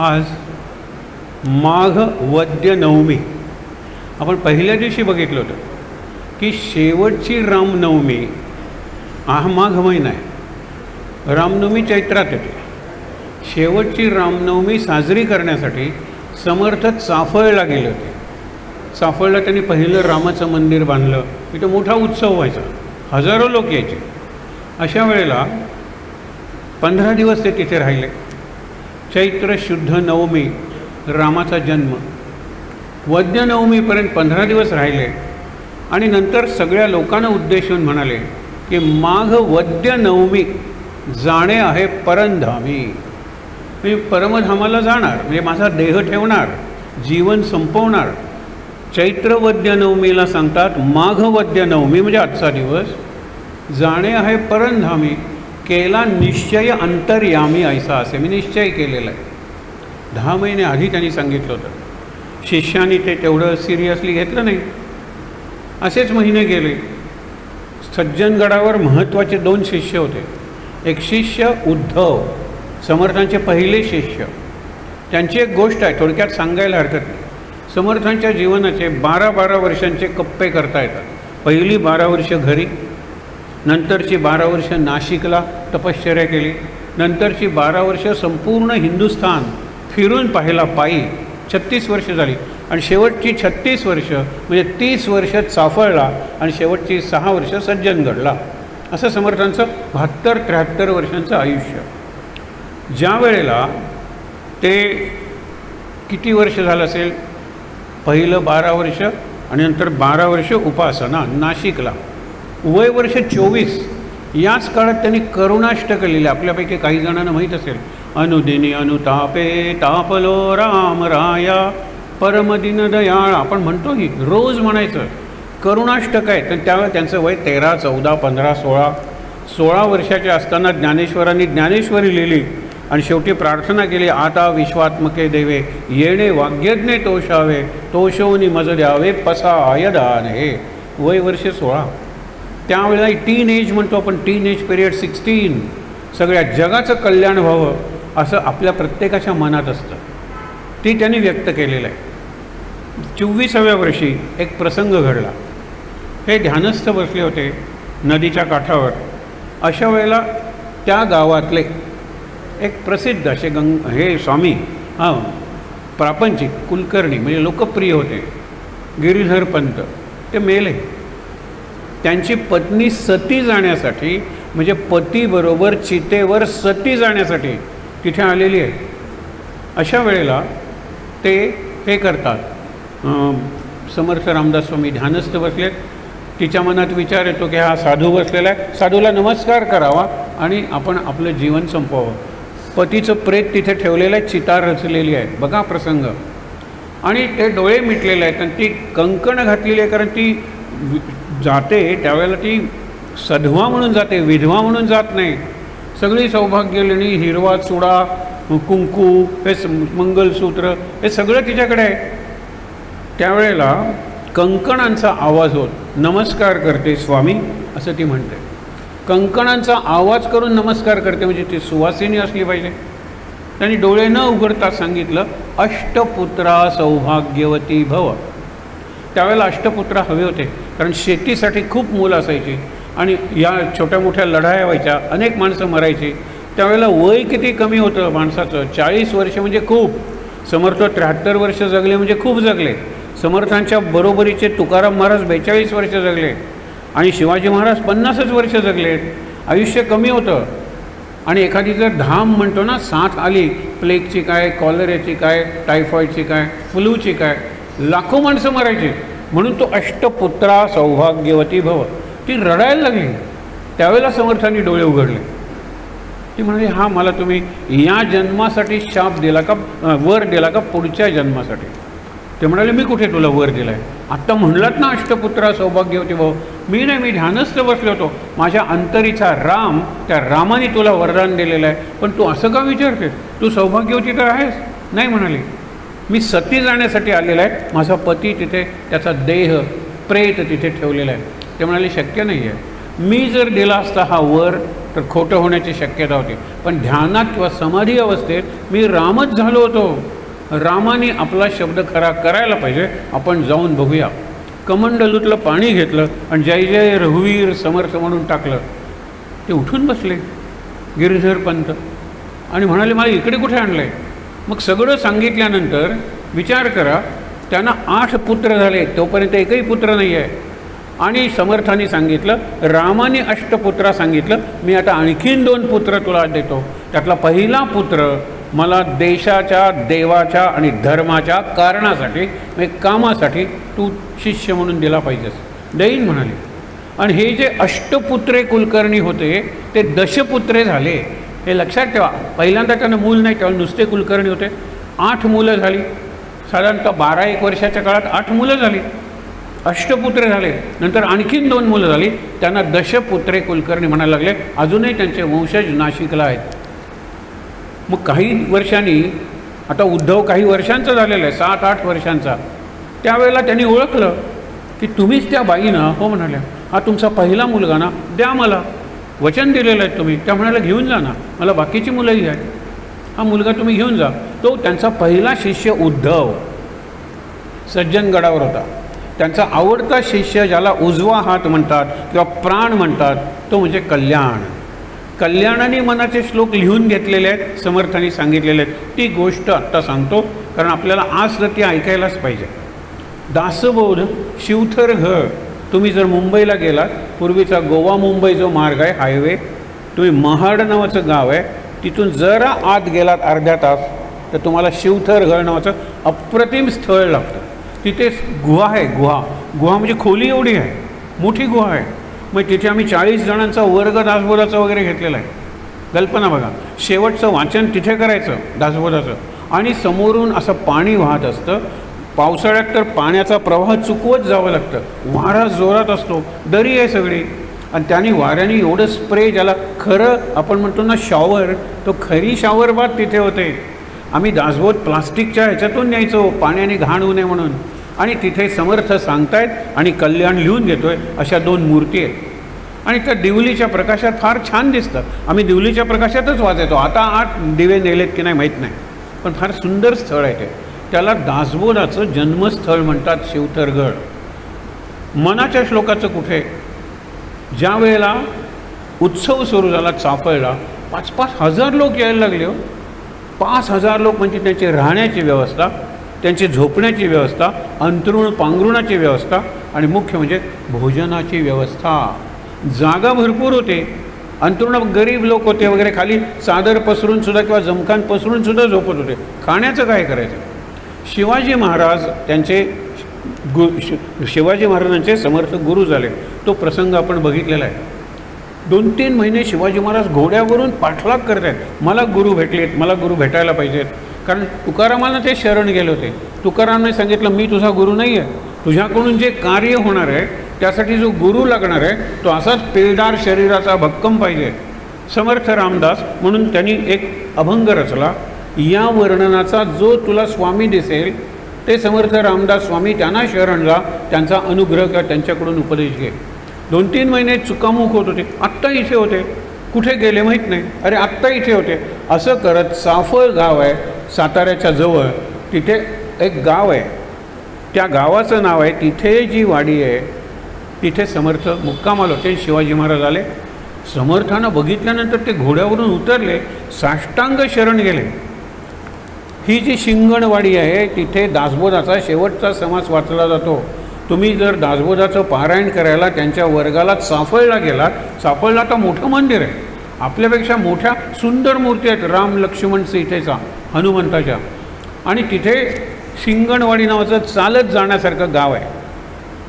आज माघ वद्य नवमी. आपण पहिल्या दिवशी बघितलं होतं की शेवटची रामनवमी, हा माघ महिना आहे, रामनवमी चैत्रात येते. शेवटची रामनवमी साजरी करण्यासाठी समर्थ चाफळला गेले होते. चाफळला त्यांनी पहिलं रामाचं मंदिर बांधलं. तिथं मोठा उत्सव व्हायचा, हजारो लोक यायचे. अशा वेळेला 15 दिवस ते तिथे राहिले. चैत्र शुद्ध नवमी रामाचा जन्म, वद्य नवमीपर्यंत 15 दिवस राहिले आणि नंतर सगळ्या लोकांना उद्देशून म्हणाले की माघ वद्य नवमी जाणे आहे परमधामी. मी परमधामाला जाणार, म्हणजे माझा देह ठेवणार, जीवन संपवणार. चैत्र वद्य नवमीला सांगतात माघ वद्य नवमी म्हणजे आजचा दिवस. जाणे आहे परमधामी, केला निश्चय अंतर्यामी ऐसा, असे मी निश्चय केलेला आहे. 10 महिने आधी त्यांनी सांगितलं होतं. शिष्यांनी ते तेवढं सिरियसली घेतलं नाही. असेच महिने गेले. सज्जनगडावर महत्त्वाचे 2 शिष्य होते. एक शिष्य उद्धव, समर्थांचे पहिले शिष्य. त्यांची एक गोष्ट आहे, थोडक्यात सांगायला हरकत नाही. समर्थांच्या जीवनाचे 12-12 वर्षांचे कप्पे करता येतात. पहिली 12 वर्ष घरी, नंतरची 12 वर्ष नाशिकला तपश्चर्या केली, नंतरची 12 वर्ष संपूर्ण हिंदुस्थान फिरून पाहिला पायी, 36 वर्ष झाली, आणि शेवटची 36 वर्ष म्हणजे 30 वर्ष चाफळला आणि शेवटची 6 वर्ष सज्जनगडला. असं समर्थांचं 72-73 वर्षांचं आयुष्य. ज्या वेळेला ते किती वर्ष झालं असेल, पहिलं 12 वर्ष आणि नंतर 12 वर्ष उपासना नाशिकला, वय वर्ष 24. याच काळात त्यांनी करुणाष्टक लिहिले. आपल्यापैकी काही जणांना माहीत असेल, अनुदिनी अनुतापे तापलो राम राया परमदिन दयाळ, आपण म्हणतो ही रोज म्हणायचं. करुणाष्टक आहे. तर त्यावेळेस त्यांचं वय 13, 14, 15, 16 वर्षाचे असताना ज्ञानेश्वरांनी ज्ञानेश्वरी लिहिली आणि शेवटी प्रार्थना केली, आता विश्वात्मके देवे येणे वाग्यज्ञे तोषावे, तोषवनी मज द्यावे पसा आयदान. हे वय वर्ष 16. त्यावेळेला टीन एज म्हणतो आपण, टीन एज पिरियड 16. सगळ्या जगाचं कल्याण व्हावं असं आपल्या प्रत्येकाच्या मनात असतं. ती त्यांनी व्यक्त केलेलं आहे. 24व्या वर्षी एक प्रसंग घडला. हे ध्यानस्थ बसले होते नदीच्या काठावर. अशा वेळेला त्या गावातले एक प्रसिद्ध असे हे स्वामी, प्रापंचिक कुलकर्णी, म्हणजे लोकप्रिय होते, गिरीधर पंत, ते मेले. त्यांची पत्नी सती जाण्यासाठी, म्हणजे पतीबरोबर चितेवर सती जाण्यासाठी तिथे आलेली आहे. अशा वेळेला ते हे करतात, समर्थ रामदास स्वामी ध्यानस्थ बसलेत. तिच्या मनात विचार येतो की हा साधू बसलेला आहे, साधूला नमस्कार करावा आणि आपण आपलं जीवन संपवावं. पतीचं प्रेत तिथे ठेवलेलं आहे, चिता रचलेली आहे. बघा प्रसंग. आणि ते डोळे मिटलेले आहेत आणि ती कंकण घातलेली आहे, कारण ती जाते त्यावेळेला ती सधवा म्हणून जाते, विधवा म्हणून जात नाही. सगळी सौभाग्य लेणी, हिरवा चुडा, कुंकू, हे मंगलसूत्र, हे सगळं तिच्याकडे आहे. त्यावेळेला कंकणांचा आवाज होत नमस्कार करते स्वामी, असं ती म्हणते. कंकणांचा आवाज करून नमस्कार करते, म्हणजे ती सुवासिनी असली पाहिजे. त्यांनी डोळे न उघडता सांगितलं, अष्टपुत्रा सौभाग्यवती भव. त्यावेळेला अष्टपुत्र हवे होते, कारण शेतीसाठी खूप मुलं असायची आणि या छोट्या मोठ्या लढाया व्हायच्या, अनेक माणसं मरायची. त्यावेळेला वय किती कमी होतं माणसाचं, 40 वर्ष म्हणजे खूप. समर्थ 73 वर्ष जगले म्हणजे खूप जगले. समर्थांच्या बरोबरीचे तुकाराम महाराज 42 वर्ष जगले आणि शिवाजी महाराज 50च वर्ष जगले. आयुष्य कमी होतं. आणि एखादी जर धाम म्हणतो ना, साथ आली, प्लेगची काय, कॉलरेची काय, टायफॉईडची काय, फ्लूची काय, लाखो माणसं मरायची. म्हणून तो अष्टपुत्रा सौभाग्यवती भव. ती रडायला लागली. त्यावेळेला समर्थांनी डोळे उघडले. ती म्हणाली, हा मला तुम्ही या जन्मासाठी शाप दिला का, वर दिला का पुढच्या जन्मासाठी? ते म्हणाले, मी कुठे तुला वर दिला आहे? आत्ता म्हणलात ना अष्टपुत्रा सौभाग्यवती भाऊ. मी नाही, मी ध्यानस्थ बसलो होतो. माझ्या अंतरीचा राम, त्या रामाने तुला वरदान दिलेलं आहे. पण तू असं का विचारते? तू सौभाग्यवती तर आहेस? नाही म्हणाली, मी सती जाण्यासाठी आलेला आहे. माझा पती तिथे, त्याचा देह प्रेत तिथे ठेवलेला आहे. ते म्हणाले, शक्य नाही आहे. मी जर दिला असता हा वर तर खोटं होण्याची शक्यता होती. पण ध्यानात किंवा समाधी अवस्थेत मी रामच झालो होतो. रामाने आपला शब्द खरा करायला पाहिजे. आपण जाऊन बघूया. कमंडलूतलं पाणी घेतलं आणि जय जय रघुवीर समर्थ म्हणून टाकलं. ते उठून बसले गिरिधर पंत आणि म्हणाले मला इकडे कुठे आणलं आहे. मग सगळं सांगितल्यानंतर विचार करा, त्यांना 8 पुत्र झाले, तोपर्यंत एकही पुत्र नाही आहे. आणि समर्थाने सांगितलं, रामाने अष्टपुत्रा सांगितलं, मी आता आणखीन 2 पुत्र तुला देतो. त्यातला पहिला पुत्र मला देशाच्या, देवाच्या आणि धर्माच्या कारणासाठी, कामासाठी तू शिष्य म्हणून दिला पाहिजेस. देईन म्हणाले. आणि हे जे अष्टपुत्रे कुलकर्णी होते ते दशपुत्रे झाले. हे लक्षात ठेवा. पहिल्यांदा त्यांना मूल नाही, तेव्हा नुसते कुलकर्णी होते. 8 मुलं झाली. साधारणतः 12-1 वर्षाच्या काळात 8 मुलं झाली. अष्टपुत्रे झाले. नंतर आणखीन 2 मुलं झाली. त्यांना दशपुत्रे कुलकर्णी म्हणायला लागले. अजूनही त्यांचे वंशज नाशिकला आहेत. मग काही वर्षांनी, आता उद्धव काही वर्षांचा झालेला आहे, 7-8 वर्षांचा, त्यावेळेला त्यांनी ओळखलं की तुम्हीच त्या बाई ना. हो म्हणाल्या, हा तुमचा पहिला मुलगा ना, द्या मला, वचन दिलेलं आहे तुम्ही. त्या म्हणाला घेऊन जा ना, मला बाकीची मुलंही आहेत, हा मुलगा तुम्ही घेऊन जा. तो त्यांचा पहिला शिष्य उद्धव सज्जनगडावर होता. त्यांचा आवडता शिष्य, ज्याला उजवा हात म्हणतात किंवा प्राण म्हणतात, तो म्हणजे कल्याण. कल्याणाने मनाचे श्लोक लिहून घेतलेले आहेत, समर्थांनी सांगितलेले आहेत. ती गोष्ट आत्ता सांगतो, कारण आपल्याला आज तर ती ऐकायलाच पाहिजे. दासबोध शिवथर घर. तुम्ही जर मुंबईला गेलात, पूर्वीचा गोवा मुंबई जो मार्ग आहे, हायवे, तुम्ही महाड नावाचं गाव आहे, तिथून जरा आत गेलात अर्ध्या तास तर तुम्हाला शिवथर घर नावाचं अप्रतिम स्थळ लागतं. तिथे गुहा आहे. गुहा म्हणजे खोली एवढी आहे, मोठी गुहा आहे. मग तिथे आम्ही 40 जणांचा वर्ग दासबोधाचा वगैरे घेतलेला आहे. कल्पना बघा. शेवटचं वाचन तिथे करायचं दासबोधाचं. आणि समोरून असं पाणी वाहत असतं. पावसाळ्यात तर पाण्याचा प्रवाह चुकवत जावं लागतं. वारा जोरात असतो, दरी आहे सगळी. आणि त्याने वाऱ्याने एवढं स्प्रे, ज्याला खरं आपण म्हणतो ना शॉवर, तो खरी शॉवर बात तिथे होते. आम्ही दासबोध प्लास्टिकच्या ह्याच्यातून न्यायचो, पाण्याने घाण होऊ नये म्हणून. आणि तिथे समर्थ सांगतायत आणि कल्याण लिहून घेतोय. अशा 2 मूर्ती आहेत. आणि त्या दिवलीच्या प्रकाशात फार छान दिसतात. आम्ही दिवलीच्या प्रकाशातच वाचायचो. आता 8 दिवे नेलेत की नाही माहीत नाही, पण फार सुंदर स्थळ आहे ते. त्याला दासबोधाचं जन्मस्थळ म्हणतात, शिवथरगड. मनाच्या श्लोकाचं कुठे? ज्या वेळेला उत्सव सुरू झाला चाफळला, 5-5 हजार लोक यायला लागले. 5,000 लोक म्हणजे त्यांची राहण्याची व्यवस्था, त्यांची झोपण्याची व्यवस्था, अंथरुण पांघरुणाची व्यवस्था आणि मुख्य म्हणजे भोजनाची व्यवस्था. जागा भरपूर होते. अंथरुण गरीब लोक होते वगैरे, खाली चादर पसरून सुद्धा किंवा जमखान पसरून सुद्धा झोपत होते. खाण्याचं काय करायचं? शिवाजी महाराज त्यांचे शिवाजी महाराजांचे समर्थ गुरु झाले. तो प्रसंग आपण बघितलेला आहे. 2-3 महिने शिवाजी महाराज घोड्यावरून पाठलाग करत आहेत, मला गुरु भेटलेत, मला गुरु भेटायला पाहिजेत. कारण तुकारामांना ते शरण गेले होते. तुकारामांनी सांगितलं, मी तुझा गुरु नाही आहे, तुझ्याकडून जे कार्य होणार आहे त्यासाठी जो गुरु लागणार आहे तो असाच पेलदार शरीराचा भक्कम पाहिजे. समर्थ रामदास म्हणून त्यांनी एक अभंग रचला. या वर्णनाचा जो तुला स्वामी दिसेल ते समर्थ रामदास स्वामी, त्यांना शरण जा, त्यांचा अनुग्रह किंवा त्यांच्याकडून उपदेश घे. 2-3 महिने चुकामुक होत होते. आत्ता इथे होते, कुठे गेले माहीत नाही. अरे आत्ता इथे होते. असं करत चाफळ गाव आहे साताऱ्याच्या जवळ, तिथे एक गाव आहे. त्या गावाचं नाव आहे, तिथे जी वाडी आहे तिथे समर्थ मुक्कामाला होते. शिवाजी महाराज आले. समर्थानं बघितल्यानंतर ते घोड्यावरून उतरले, साष्टांग शरण गेले. ही जी शिंगणवाडी आहे तिथे दासबोधाचा शेवटचा समास वाचला जातो. तुम्ही जर दासबोधाचं पारायण करायला त्यांच्या वर्गाला चाफळला गेलात, चाफळला तर मोठं मंदिर आहे, आपल्यापेक्षा मोठ्या सुंदर मूर्ती आहेत, राम लक्ष्मण सीतेचा, हनुमंताच्या. आणि तिथे शिंगणवाडी नावाचं चालत जाण्यासारखं गाव आहे.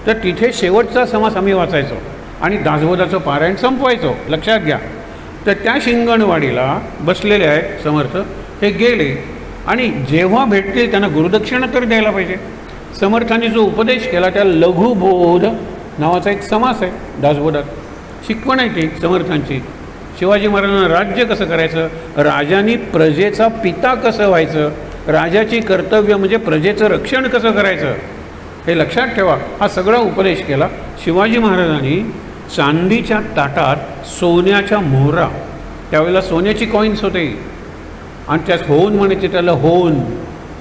तर तिथे शेवटचा समास आम्ही वाचायचो आणि दासबोधाचं पारायण संपवायचो. लक्षात घ्या. तर त्या शिंगणवाडीला बसलेले आहे समर्थ. हे गेले आणि जेव्हा भेटतील त्यांना गुरुदक्षिणा तर द्यायला पाहिजे. समर्थांनी जो उपदेश केला त्या लघुबोध नावाचा एक समास आहे दासबोधात. शिकवण आहे ती समर्थांची. शिवाजी महाराजांना राज्य कसं करायचं, राजांनी प्रजेचा पिता कसं व्हायचं, राजाची कर्तव्य म्हणजे प्रजेचं रक्षण कसं करायचं, हे लक्षात ठेवा. हा सगळा उपदेश केला. शिवाजी महाराजांनी चांदीच्या ताटात सोन्याच्या मोहरा, त्यावेळेला सोन्याची कॉईन्स होते आणि त्यात होन म्हणायचे, त्याला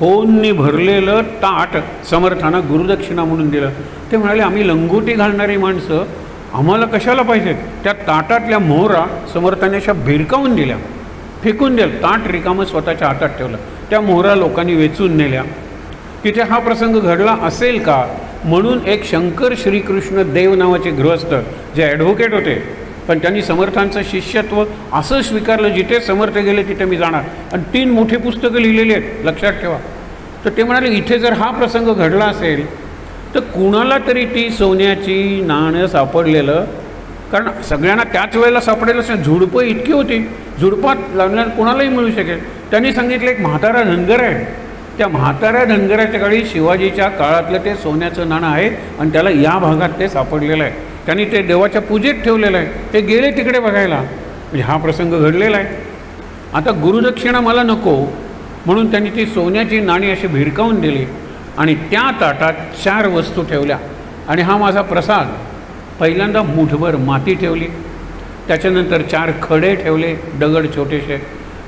होननी भरलेलं ताट समर्थांना गुरुदक्षिणा म्हणून दिलं. ते म्हणाले आम्ही लंगोटी घालणारी माणसं, आम्हाला कशाला पाहिजेत. त्या ताटातल्या मोहरा समर्थांनी अशा भिरकावून दिल्या, फेकून दिलं. ताट रिकामं स्वतःच्या हातात ठेवलं. त्या मोहरा लोकांनी वेचून नेल्या. तिथे हा प्रसंग घडला असेल का म्हणून एक शंकर श्रीकृष्ण देव नावाचे गृहस्थ जे ॲडव्होकेट होते, पण त्यांनी समर्थांचं शिष्यत्व असं स्वीकारलं, जिथे समर्थ गेले तिथे मी जाणार, आणि 3 मोठी पुस्तकं लिहिलेली आहेत, लक्षात ठेवा. तर ते म्हणाले इथे जर हा प्रसंग घडला असेल तर कुणाला तरी ती सोन्याची नाणं सापडलेलं, कारण सगळ्यांना त्याच वेळेला सापडेल असं झुडपं इतकी होती, झुडपात लागणार कोणालाही मिळू शकेल. त्यांनी सांगितलं एक म्हातारा धनगर आहे, त्या म्हाताऱ्या धनगराच्या काळी शिवाजीच्या काळातलं ते सोन्याचं नाणं आहे आणि त्याला या भागात ते सापडलेलं आहे. त्यांनी ते देवाच्या पूजेत ठेवलेलं आहे. ते गेले तिकडे बघायला, म्हणजे हा प्रसंग घडलेला आहे. आता गुरुदक्षिणा मला नको म्हणून त्यांनी ती सोन्याची नाणी अशी भिरकावून दिली आणि त्या ताटात 4 वस्तू ठेवल्या. आणि हा माझा प्रसाद. पहिल्यांदा मुठभर माती ठेवली, त्याच्यानंतर 4 खडे ठेवले, दगड छोटेसे.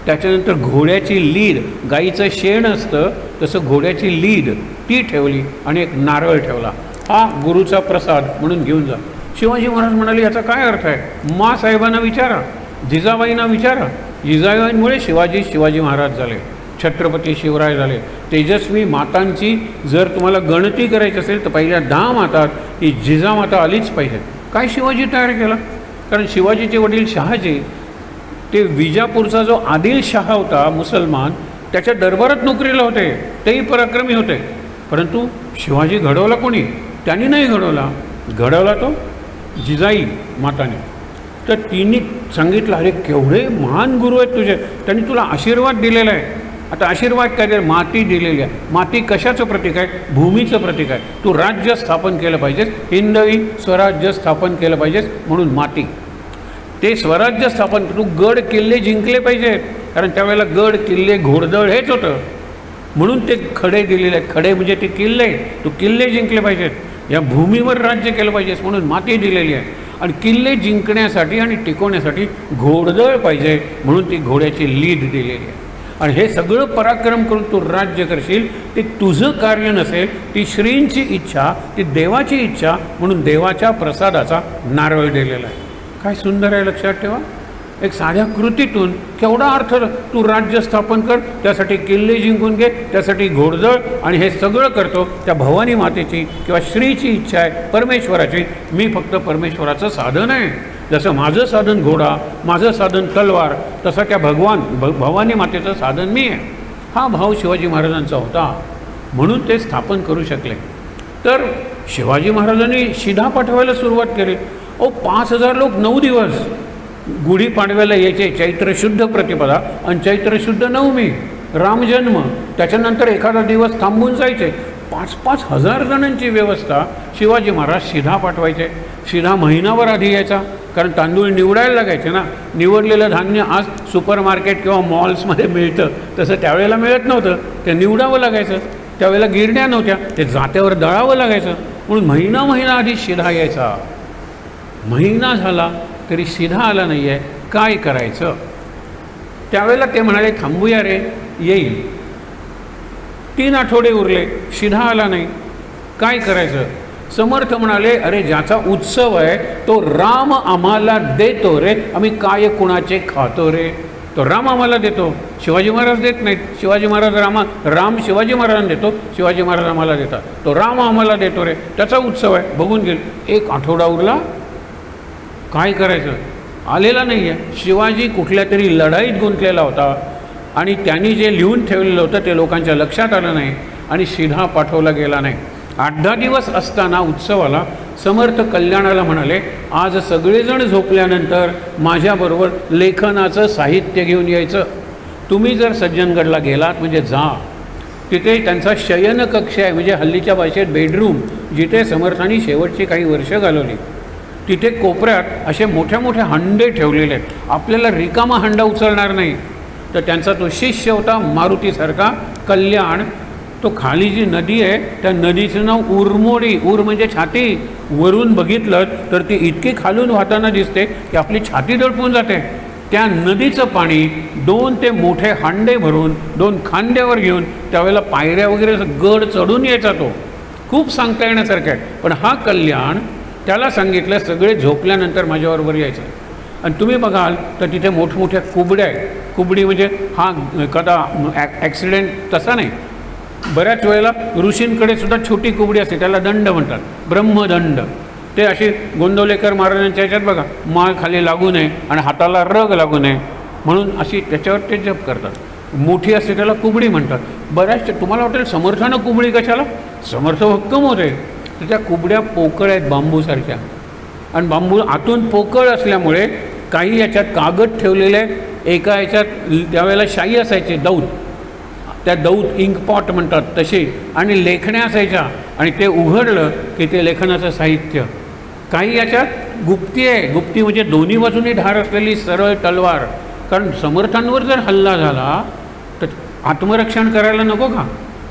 त्याच्यानंतर घोड्याची लीद, गाईचं शेण असतं तसं घोड्याची लीद ती ठेवली आणि एक नारळ ठेवला. हा गुरुचा प्रसाद म्हणून घेऊन जा. शिवाजी महाराज म्हणाले याचा काय अर्थ आहे. साहेबांना विचारा, जिजाबाईंना विचारा. जिजाबाईंमुळे शिवाजी महाराज झाले, छत्रपती शिवराय झाले. तेजस्वी मातांची जर तुम्हाला गणती करायची असेल तर पहिल्या 10 मातात ही जिजामाता आलीच पाहिजे. काय शिवाजी तयार केला, कारण शिवाजीचे वडील शहाजी ते विजापूरचा जो आदिल शहा होता मुसलमान, त्याच्या दरबारात नोकरीला होते, तेही पराक्रमी होते. परंतु शिवाजी घडवला कोणी, त्यांनी नाही घडवला, घडवला तो जिजाई माताने. तर तिने सांगितलं अरे केवढे महान गुरु आहेत तुझे, त्यांनी तुला आशीर्वाद दिलेला आहे. आता आशीर्वाद काय दिला, माती दिलेली आहे. माती कशाचं प्रतीक आहे, भूमीचं प्रतीक आहे. तू राज्य स्थापन केलं पाहिजेस, हिंदवी स्वराज्य स्थापन केलं पाहिजेस म्हणून माती. ते स्वराज्य स्थापन, तू गड किल्ले जिंकले पाहिजेत, कारण त्यावेळेला गड किल्ले घोडदळ हेच होतं, म्हणून ते खडे दिलेले आहेत. खडे म्हणजे ते किल्ले, तू किल्ले जिंकले पाहिजेत, या भूमीवर राज्य केलं पाहिजेस म्हणून माती दिलेली आहे. आणि किल्ले जिंकण्यासाठी आणि टिकवण्यासाठी घोडदळ पाहिजे म्हणून ती घोड्याची लीद दिलेली आहे. आणि हे सगळं पराक्रम करून तू राज्य करशील, ते तुझं कार्य नसेल, ती श्रींची इच्छा, ती देवाची इच्छा म्हणून देवाच्या प्रसादाचा नारळ दिलेला आहे. काय सुंदर आहे, लक्षात ठेवा. एक साध्या कृतीतून केवढा अर्थ. तू राज्य स्थापन कर, त्यासाठी किल्ले जिंकून घे, त्यासाठी घोडदळ, आणि हे सगळं करतो त्या भवानी मातेची किंवा श्रीची इच्छा आहे, परमेश्वराची. मी फक्त परमेश्वराचं साधन आहे. जसं माझं साधन घोडा, माझं साधन तलवार, तसं त्या भवानी मातेचं साधन मी आहे. हा भाव शिवाजी महाराजांचा होता, म्हणून ते स्थापन करू शकले. तर शिवाजी महाराजांनी शिधा पाठवायला सुरुवात केली. 5000 लोक 9 दिवस गुढीपाडव्याला यायचे, चैत्र शुद्ध प्रतिपदा आणि चैत्र शुद्ध नवमी रामजन्म, त्याच्यानंतर एखादा दिवस थांबून जायचे. 5-5 हजार जणांची व्यवस्था शिवाजी महाराज शिधा पाठवायचे. शिधा महिनाभर आधी यायचा, कारण तांदूळ निवडायला लागायचे ना. निवडलेलं धान्य आज सुपर मार्केट किंवा मॉल्समध्ये मिळतं, तसं त्यावेळेला मिळत नव्हतं, ते निवडावं लागायचं. त्यावेळेला गिरण्या नव्हत्या, ते जात्यावर दळावं लागायचं, म्हणून महिना आधी शिधा यायचा. महिना झाला तरी शिधा आला नाही आहे, काय करायचं. त्यावेळेला ते म्हणाले थांबूया रे, येईल. 3 आठवडे उरले, शिधा आला नाही, काय करायचं. समर्थ म्हणाले अरे ज्याचा उत्सव आहे तो राम आम्हाला देतो रे, आम्ही काय कुणाचे खातो रे. तो राम आम्हाला देतो, शिवाजी महाराज देत नाहीत. शिवाजी महाराज राम शिवाजी महाराजांना देतो, शिवाजी महाराज आम्हाला देतात. तो राम आम्हाला देतो रे, त्याचा उत्सव आहे, बघून घेईल. 1 आठवडा उरला, काय करायचं. आलेला नाही आहे. शिवाजी कुठल्या तरी लढाईत गुंतलेला होता आणि त्यांनी जे लिहून ठेवलेलं होतं ते लोकांच्या लक्षात आलं नाही आणि शिधा पाठवला गेला नाही. 8-10 दिवस असताना उत्सवाला समर्थ कल्याणाला म्हणाले आज सगळेजण झोपल्यानंतर माझ्याबरोबर लेखनाचं साहित्य घेऊन यायचं. तुम्ही जर सज्जनगडला गेलात म्हणजे जा, तिथे त्यांचा शयनकक्ष आहे, म्हणजे हल्लीच्या भाषेत बेडरूम, जिथे समर्थांनी शेवटची काही वर्ष घालवली. तिथे कोपऱ्यात असे मोठ्या मोठे हंडे ठेवलेले आहेत. आपल्याला रिकामा हंडा उचलणार नाही. तर त्यांचा तो शिष्य होता मारुतीसारखा कल्याण, तो खाली जी नदी आहे त्या नदीचं नाव उरमोडी. उर म्हणजे छाती. वरून बघितलं तर ती इतकी खालून वाहताना दिसते की आपली छाती दडपून जाते. त्या नदीचं पाणी 2 ते मोठे हांडे भरून 2 खांद्यावर घेऊन त्यावेळेला पायऱ्या वगैरे गड चढून यायचा तो. खूप सांगता येण्यासारखं आहे. पण हा कल्याण त्याला सांगितलं सगळे झोपल्यानंतर माझ्याबरोबर यायचं. आणि तुम्ही बघाल तर तिथे मोठमोठ्या कुबड्या आहेत. कुबडी म्हणजे हा कदा ॲक्सिडेंट तसा नाही. बऱ्याच वेळेला ऋषींकडे सुद्धा छोटी कुबडी असते, त्याला दंड म्हणतात, ब्रह्मदंड. ते असे गोंदवलेकर महाराजांच्या ह्याच्यात बघा, माळ खाली लागू नये आणि हाताला रग लागू नये म्हणून अशी त्याच्यावर ते जप करतात. मोठी असते त्याला कुबडी म्हणतात. बऱ्याचशा तुम्हाला वाटेल समर्थानं कुबडी कशाला, समर्थ भक्कम होते. तर त्या कुबड्या पोकळ आहेत बांबूसारख्या. आणि बांबू आतून पोकळ असल्यामुळे काही याच्यात कागद ठेवलेले, एका याच्यात त्यावेळेला शाई असायची दौत, त्या दौत इंकपॉट म्हणतात तसे, आणि लेखण्या असायच्या. आणि ते उघडलं की ते लेखनाचं साहित्य. काही याच्यात गुप्ती आहे. गुप्ती म्हणजे दोन्ही बाजूनी धार असलेली सरळ तलवार. कारण समर्थांवर जर हल्ला झाला तर आत्मरक्षण करायला नको का.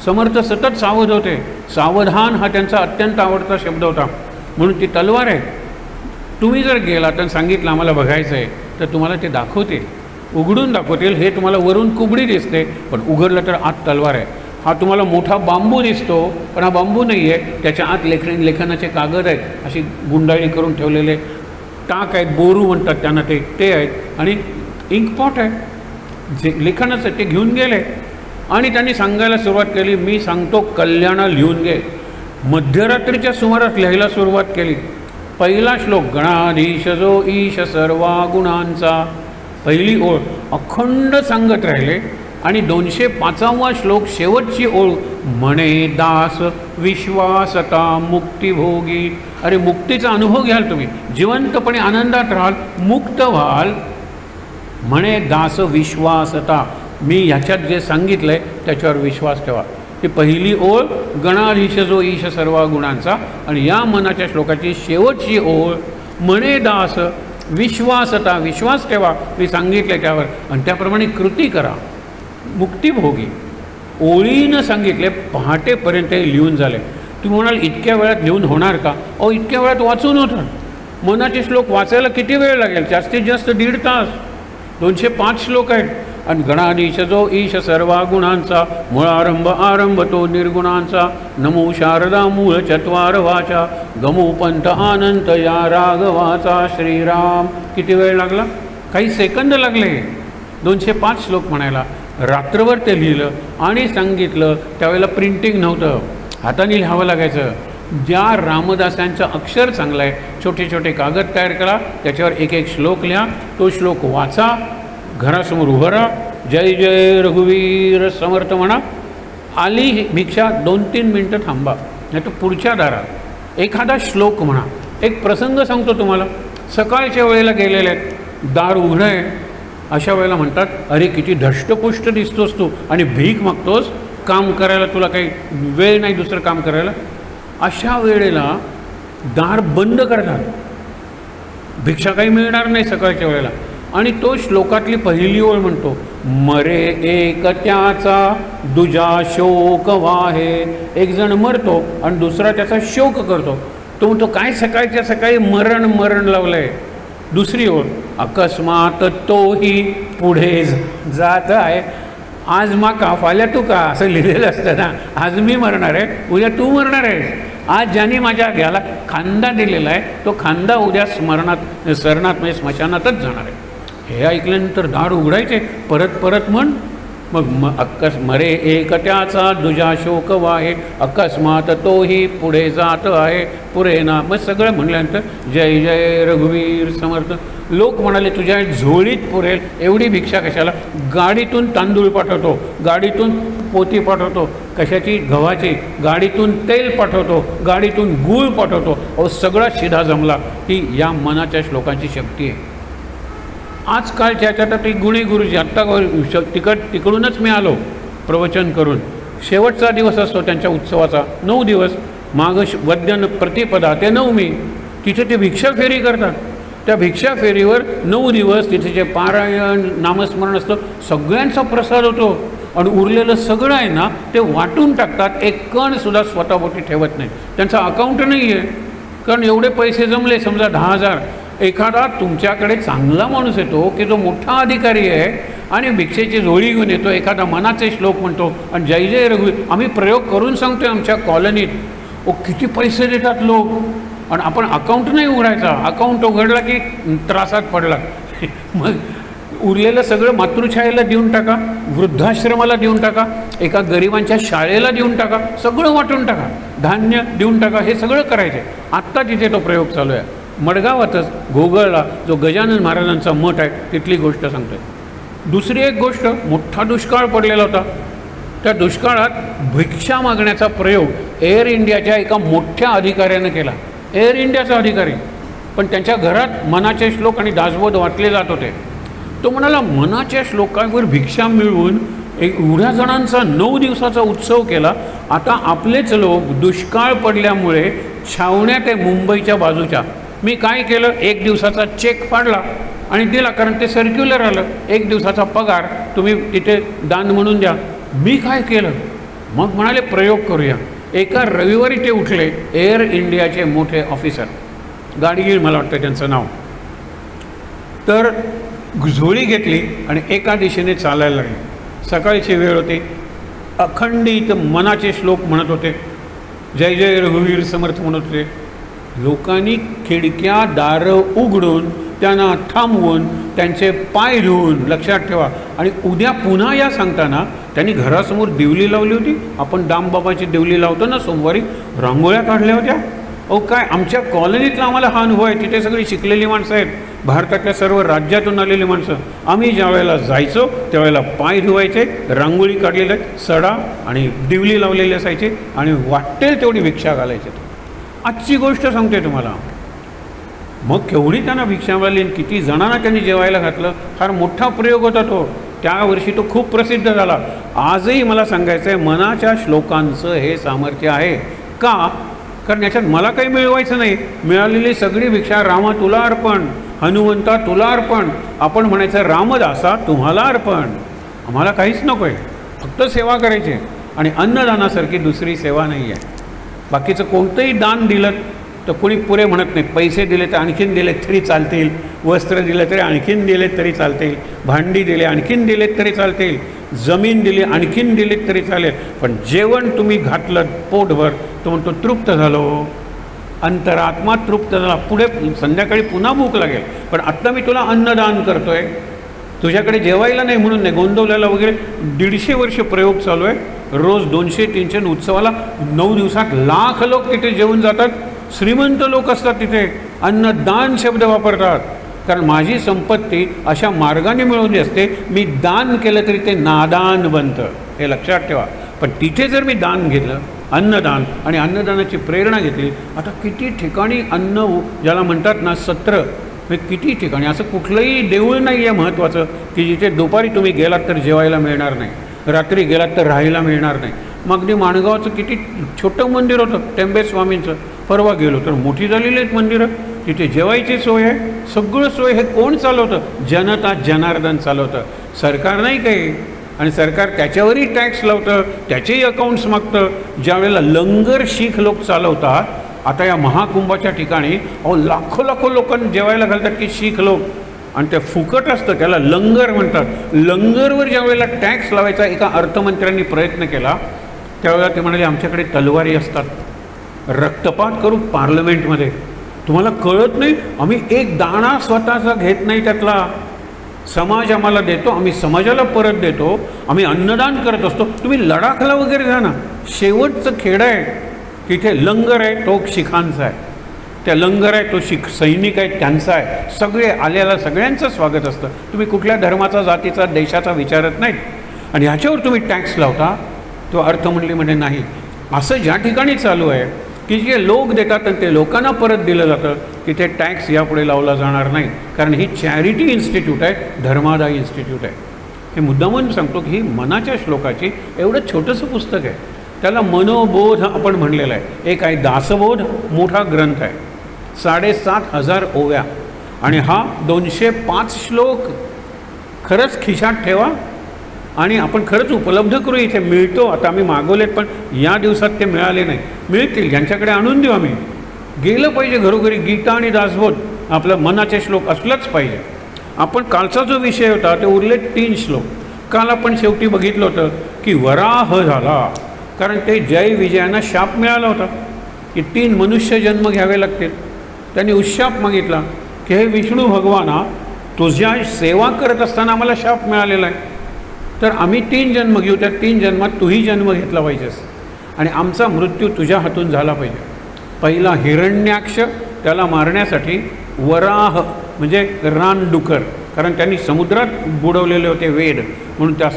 समर्थ सतत सावध होते. सावधान हा त्यांचा अत्यंत आवडता शब्द होता. म्हणून ती तलवार आहे. तुम्ही जर गेला तर सांगितलं आम्हाला बघायचं आहे तर तुम्हाला ते दाखवतील, उघडून दाखवतील. हे तुम्हाला वरून कुबडी दिसते पण उघडलं तर आत तलवार आहे. हा तुम्हाला मोठा बांबू दिसतो पण हा बांबू नाही आहे. त्याच्या आत लेखनाचे कागद आहेत, अशी गुंडाळी करून ठेवलेले टाक आहेत, बोरू म्हणतात त्यांना, ते आहेत. आणि इंकपॉट आहे, जे लेखनाचं ते घेऊन गेले. आणि त्यांनी सांगायला सुरुवात केली, मी सांगतो कल्याणा लिहून घे. मध्यरात्रीच्या सुमारास लिहायला सुरुवात केली. पहिला श्लोक, गणाधीश जो ईश सर्वा गुणांचा. पहिली ओळ अखंड सांगत राहिले. आणि 205वा श्लोक शेवटची ओळ, म्हणे दास विश्वासता मुक्तिभोगी. अरे मुक्तीचा अनुभव घ्याल तुम्ही, जिवंतपणे आनंदात राहाल, मुक्त व्हाल. म्हणे दास विश्वासता, मी ह्याच्यात जे सांगितलं आहे त्याच्यावर विश्वास ठेवा. ही पहिली ओळ, गणाधीश जो ईश सर्व गुणांचा. आणि या मनाच्या श्लोकाची शेवटची ओळ, म्हणे दास विश्वासता, विश्वास ठेवा मी सांगितले त्यावर आणि त्याप्रमाणे कृती करा, मुक्तिभोगी. ओळीनं सांगितले, पहाटेपर्यंत हे लिहून झाले. तुम्ही म्हणाल इतक्या वेळात लिहून होणार का. अहो इतक्या वेळात वाचून होतं. मनाचे श्लोक वाचायला किती वेळ लागेल, जास्तीत जास्त 1.5 तास. 205 श्लोक आहेत. आणि गणाधीश जो ईश सर्वा गुणांचा, मूळारंभ आरंभ तो निर्गुणांचा. नमो शारदा मूळ चत्वार वाचा, गमो पंथ आनंद या राघवाचा. श्रीराम. किती वेळ लागला, काही सेकंद लागले 205 श्लोक म्हणायला. रात्रभर ते लिहिलं आणि सांगितलं. त्यावेळेला प्रिंटिंग नव्हतं, हाताने लिहावं लागायचं. ज्या रामदासांचं अक्षर चांगलं आहे, छोटे छोटे कागद तयार करा, त्याच्यावर एक एक श्लोक लिहा, तो श्लोक वाचा, घरासमोर उभं राहा, जय जय रघुवीर समर्थ म्हणा. आली भिक्षा 2-3 मिनटं थांबा, नाही तर पुढच्या दारात एखादा श्लोक म्हणा. एक प्रसंग सांगतो तुम्हाला. सकाळच्या वेळेला गेलेले आहेत, दार उघडं आहे. अशा वेळेला म्हणतात, अरे किती धष्टपुष्ट दिसतोस तू आणि भीक मागतोस, काम करायला तुला काही वेळ नाही दुसरं काम करायला. अशा वेळेला दार बंद करतात, भिक्षा काही मिळणार नाही सकाळच्या वेळेला. आणि तो श्लोकातली पहिली ओळ म्हणतो, मरे एक त्याचा दुजा शोक वाहे. एक जण मरतो आणि दुसरा त्याचा शोक करतो. तो म्हणतो काय सकाळच्या सकाळी मरण मरण लावलंय. दुसरी ओळ, अकस्मात तोही पुढे जात आहे. आज माका फाल्या तू का, असं लिहिलेलं असतं ना. आज मी मरणार आहे, उद्या तू मरणार आहे. आज ज्याने माझ्या घ्याला खांदा दिलेला आहे तो खांदा उद्या सरणात म्हणजे स्मशानातच जाणार आहे. हे ऐकल्यानंतर दार उघडायचे, परत परत म्हण. मग मरे एक त्याचा दुजा शोक वाहे, अकस्मात तोही पुढे जात आहे. पुरे ना. मग सगळं म्हणल्यानंतर जय जय रघुवीर समर्थ. लोक म्हणाले तुझ्या झोळीत पुरेल एवढी भिक्षा कशाला. गाडीतून तांदूळ पाठवतो, गाडीतून पोती पाठवतो, कशाची, गव्हाची. गाडीतून तेल पाठवतो, गाडीतून गूळ पाठवतो. अहो सगळा शिधा जमला. ही या मनाच्या श्लोकांची शक्ती आहे. आजकालच्या ह्याच्यात गुणी गुरुजी आत्ता तिकडूनच मी आलो प्रवचन करून. शेवटचा दिवस असतो त्यांच्या उत्सवाचा, 9 दिवस. माघ वद्य प्रतिपदा ते 9मी. तिथे ते भिक्षा फेरी करतात. त्या भिक्षा फेरीवर 9 दिवस तिथे जे पारायण नामस्मरण असतं, सगळ्यांचा प्रसाद होतो. आणि उरलेलं सगळं आहे ना ते वाटून टाकतात, एक कणसुद्धा स्वतःभोवती ठेवत नाही. त्यांचा अकाउंट नाही आहे, कारण एवढे पैसे जमले, समजा 10,000. एखादा तुमच्याकडे चांगला माणूस येतो की जो मोठा अधिकारी आहे आणि भिक्षेची झोळी घेऊन येतो, एखादा मनाचे श्लोक म्हणतो आणि जय जय रघुवीर. आम्ही प्रयोग करून सांगतोय आमच्या कॉलनीत, किती पैसे देतात लोक, आणि आपण अकाउंट नाही उघडायचा. अकाउंट उघडला की त्रासात पडला. मग उरलेलं सगळं मातृछायेला देऊन टाका, वृद्धाश्रमाला देऊन टाका, एका गरिबांच्या शाळेला देऊन टाका, सगळं वाटून टाका, धान्य देऊन टाका, हे सगळं करायचे. आत्ता तिथे तो प्रयोग चालू आहे. मडगावातच घोगळला जो गजानन महाराजांचा मठ आहे तिथली गोष्ट सांगतोय. दुसरी एक गोष्ट, मोठा दुष्काळ पडलेला होता. त्या दुष्काळात भिक्षा मागण्याचा प्रयोग एअर इंडियाच्या एका मोठ्या अधिकाऱ्यानं केला. एअर इंडियाचा अधिकारी, पण त्यांच्या घरात मनाचे श्लोक आणि दासबोध वाचले जात होते. तो म्हणाला, मनाच्या श्लोकांवर भिक्षा मिळवून एवढ्या जणांचा 9 दिवसाचा उत्सव केला. आता आपलेच लोक दुष्काळ पडल्यामुळे छावण्यात आहे मुंबईच्या बाजूच्या. मी काय केलं, 1 दिवसाचा चेक फाडला आणि दिला, कारण ते सर्क्युलर आलं, 1 दिवसाचा पगार तुम्ही तिथे दान म्हणून द्या. मी काय केलं, मग म्हणाले प्रयोग करूया. एका रविवारी ते उठले, एअर इंडियाचे मोठे ऑफिसर, गाडगीळ मला वाटतं त्यांचं नाव. तर झोळी घेतली आणि एका दिशेने चालायला लागले. सकाळची वेळ होती, अखंडित मनाचे श्लोक म्हणत होते, जय जय रघुवीर समर्थ म्हणत होते. लोकांनी खिडक्या दारं उघडून त्यांना थांबवून त्यांचे पाय धुवून, लक्षात ठेवा, आणि उद्या पुन्हा या सांगताना त्यांनी घरासमोर देवली लावली होती. आपण दामबाबाची देवली लावतो ना सोमवारी, रांगोळ्या काढल्या होत्या. काय आमच्या कॉलनीतला आम्हाला हा अनुभव आहे. तिथे सगळी शिकलेली माणसं आहेत, भारतातल्या सर्व राज्यातून आलेली माणसं. आम्ही ज्या वेळेला जायचो त्यावेळेला पाय धुवायचे, रांगोळी काढलेले, सडा आणि दिवली लावलेली असायची आणि वाटेल तेवढी भिक्षा घालायची. आजची गोष्ट सांगते तुम्हाला. मग केवढी त्यांना भिक्षा मिळाली, किती जणांना त्यांनी जेवायला घातलं. फार मोठा प्रयोग होता तो. त्या वर्षी तो खूप प्रसिद्ध झाला. आजही मला सांगायचं आहे, मनाच्या श्लोकांचं हे सामर्थ्य आहे. का? कारण याच्यात मला काही मिळवायचं नाही. मिळालेली सगळी भिक्षा रामा तुला अर्पण, हनुमंता तुला अर्पण. आपण म्हणायचं रामदासा तुम्हाला अर्पण. आम्हाला काहीच नको आहे, फक्त सेवा करायची. आणि अन्नदानासारखी दुसरी सेवा नाही आहे. बाकीचं कोणतंही दान दिलं तर कोणी पुरे म्हणत नाही. पैसे दिले तर आणखीन दिले तरी चालतील, वस्त्र दिले तरी आणखीन दिले तरी चालतील, भांडी दिले आणखीन दिलेत तरी चालतील, जमीन दिली आणखीन दिलीत तरी चालेल. पण जेवण तुम्ही घातलं पोटभर, तो म्हणतो तृप्त झालो, अंतरात्मा तृप्त झाला. पुढे संध्याकाळी पुन्हा भूक लागेल, पण आत्ता मी तुला अन्नदान करतोय, तुझ्याकडे जेवायला नाही म्हणून नाही. गोंदवल्याला वगैरे 150 वर्ष प्रयोग चालू आहे. रोज 200-300 उत्सवाला 9 दिवसात लाख लोक तिथे जेवून जातात. श्रीमंत लोक असतात तिथे, अन्नदान शब्द वापरतात. कारण माझी संपत्ती अशा मार्गाने मिळवली असते, मी दान केलं तरी ते नादान बनतं, हे लक्षात ठेवा. पण तिथे जर मी दान घेतलं, अन्नदान, आणि अन्नदानाची प्रेरणा घेतली, आता किती ठिकाणी अन्न ज्याला म्हणतात ना सत्र, किती ठिकाणी असं कुठलंही देऊळ नाही आहे महत्त्वाचं की जिथे दुपारी तुम्ही गेलात तर जेवायला मिळणार नाही, रात्री गेलात तर राहायला मिळणार नाही. मग अगदी माणगावचं किती छोटं मंदिर होतं टेंबे स्वामींचं, परवा गेलो तर मोठी झालेली आहेत मंदिरं, तिथे जेवायची सोय आहे, सगळं सोय. हे कोण चालवतं? जनता जनार्दन चालवतं, सरकार नाही काही. आणि सरकार त्याच्यावरही टॅक्स लावतं, त्याचेही अकाउंट्स मागतं. ज्यावेळेला लंगर शीख लोक चालवतात, आता या महाकुंभाच्या ठिकाणी लाखो लोकांना जेवायला घालतात की शीख लोक, आणि ते फुकट असतं, त्याला लंगर म्हणतात. लंगरवर ज्या वेळेला टॅक्स लावायचा एका अर्थमंत्र्यांनी प्रयत्न केला, त्यावेळेला ते म्हणाले आमच्याकडे तलवारी असतात, रक्तपात करू पार्लमेंटमध्ये. तुम्हाला कळत नाही, आम्ही एक दाणा स्वतःचा घेत नाही त्यातला, समाज आम्हाला देतो, आम्ही समाजाला परत देतो, आम्ही अन्नदान करत असतो. तुम्ही लडाखला वगैरे जा ना, शेवटचं खेडं आहे, तिथे लंगर आहे, तो शिखांचा आहे. त्या लंगर आहे तो शीख सैनिक आहे त्यांचा आहे. सगळे आलेला सगळ्यांचं स्वागत असतं. तुम्ही कुठल्या धर्माचा, जातीचा, देशाचा विचारत नाहीत. आणि ह्याच्यावर तुम्ही टॅक्स लावता, तो अर्थमंडळीमध्ये नाही. असं ज्या ठिकाणी चालू आहे की जे लोक देतात आणि ते लोकांना परत दिलं जातं, तिथे टॅक्स यापुढे लावला जाणार नाही. कारण ही चॅरिटी इन्स्टिट्यूट आहे, धर्मादायी इन्स्टिट्यूट आहे. हे मुद्दामून सांगतो की ही मनाच्या श्लोकाची एवढं छोटंसं पुस्तक आहे. त्याला मनोबोध आपण म्हणलेलं आहे. एक आहे दासबोध, मोठा ग्रंथ आहे, 7,500 ओव्या, आणि हा 205 श्लोक. खरंच खिशात ठेवा आणि आपण खरंच उपलब्ध करू, इथे मिळतो. आता आम्ही मागवलेत पण या दिवसात ते मिळाले नाही. मिळतील, ज्यांच्याकडे आणून देऊ आम्ही. गेलं पाहिजे घरोघरी. गीता आणि दासबोध आपलं मनाचे श्लोक असलंच पाहिजे. आपण कालचा जो विषय होता ते उरले 3 श्लोक. काल आपण शेवटी बघितलं होतं की वराह झाला, कारण ते जय विजयांना शाप मिळाला होता की 3 मनुष्य जन्म घ्यावे लागतील. त्यांनी उशाप मागितला की हे विष्णू भगवाना, तुझ्या सेवा करत असताना आम्हाला शाप मिळालेला आहे, तर आम्ही 3 जन्म घेऊ. त्या 3 जन्मात तूही जन्म घेतला पाहिजेस आणि आमचा मृत्यू तुझ्या हातून झाला पाहिजे. पहिला हिरण्याक्ष, त्याला मारण्यासाठी वराह म्हणजे रानडुकर, कारण त्यांनी समुद्रात बुडवलेले होते वेड, म्हणून त्या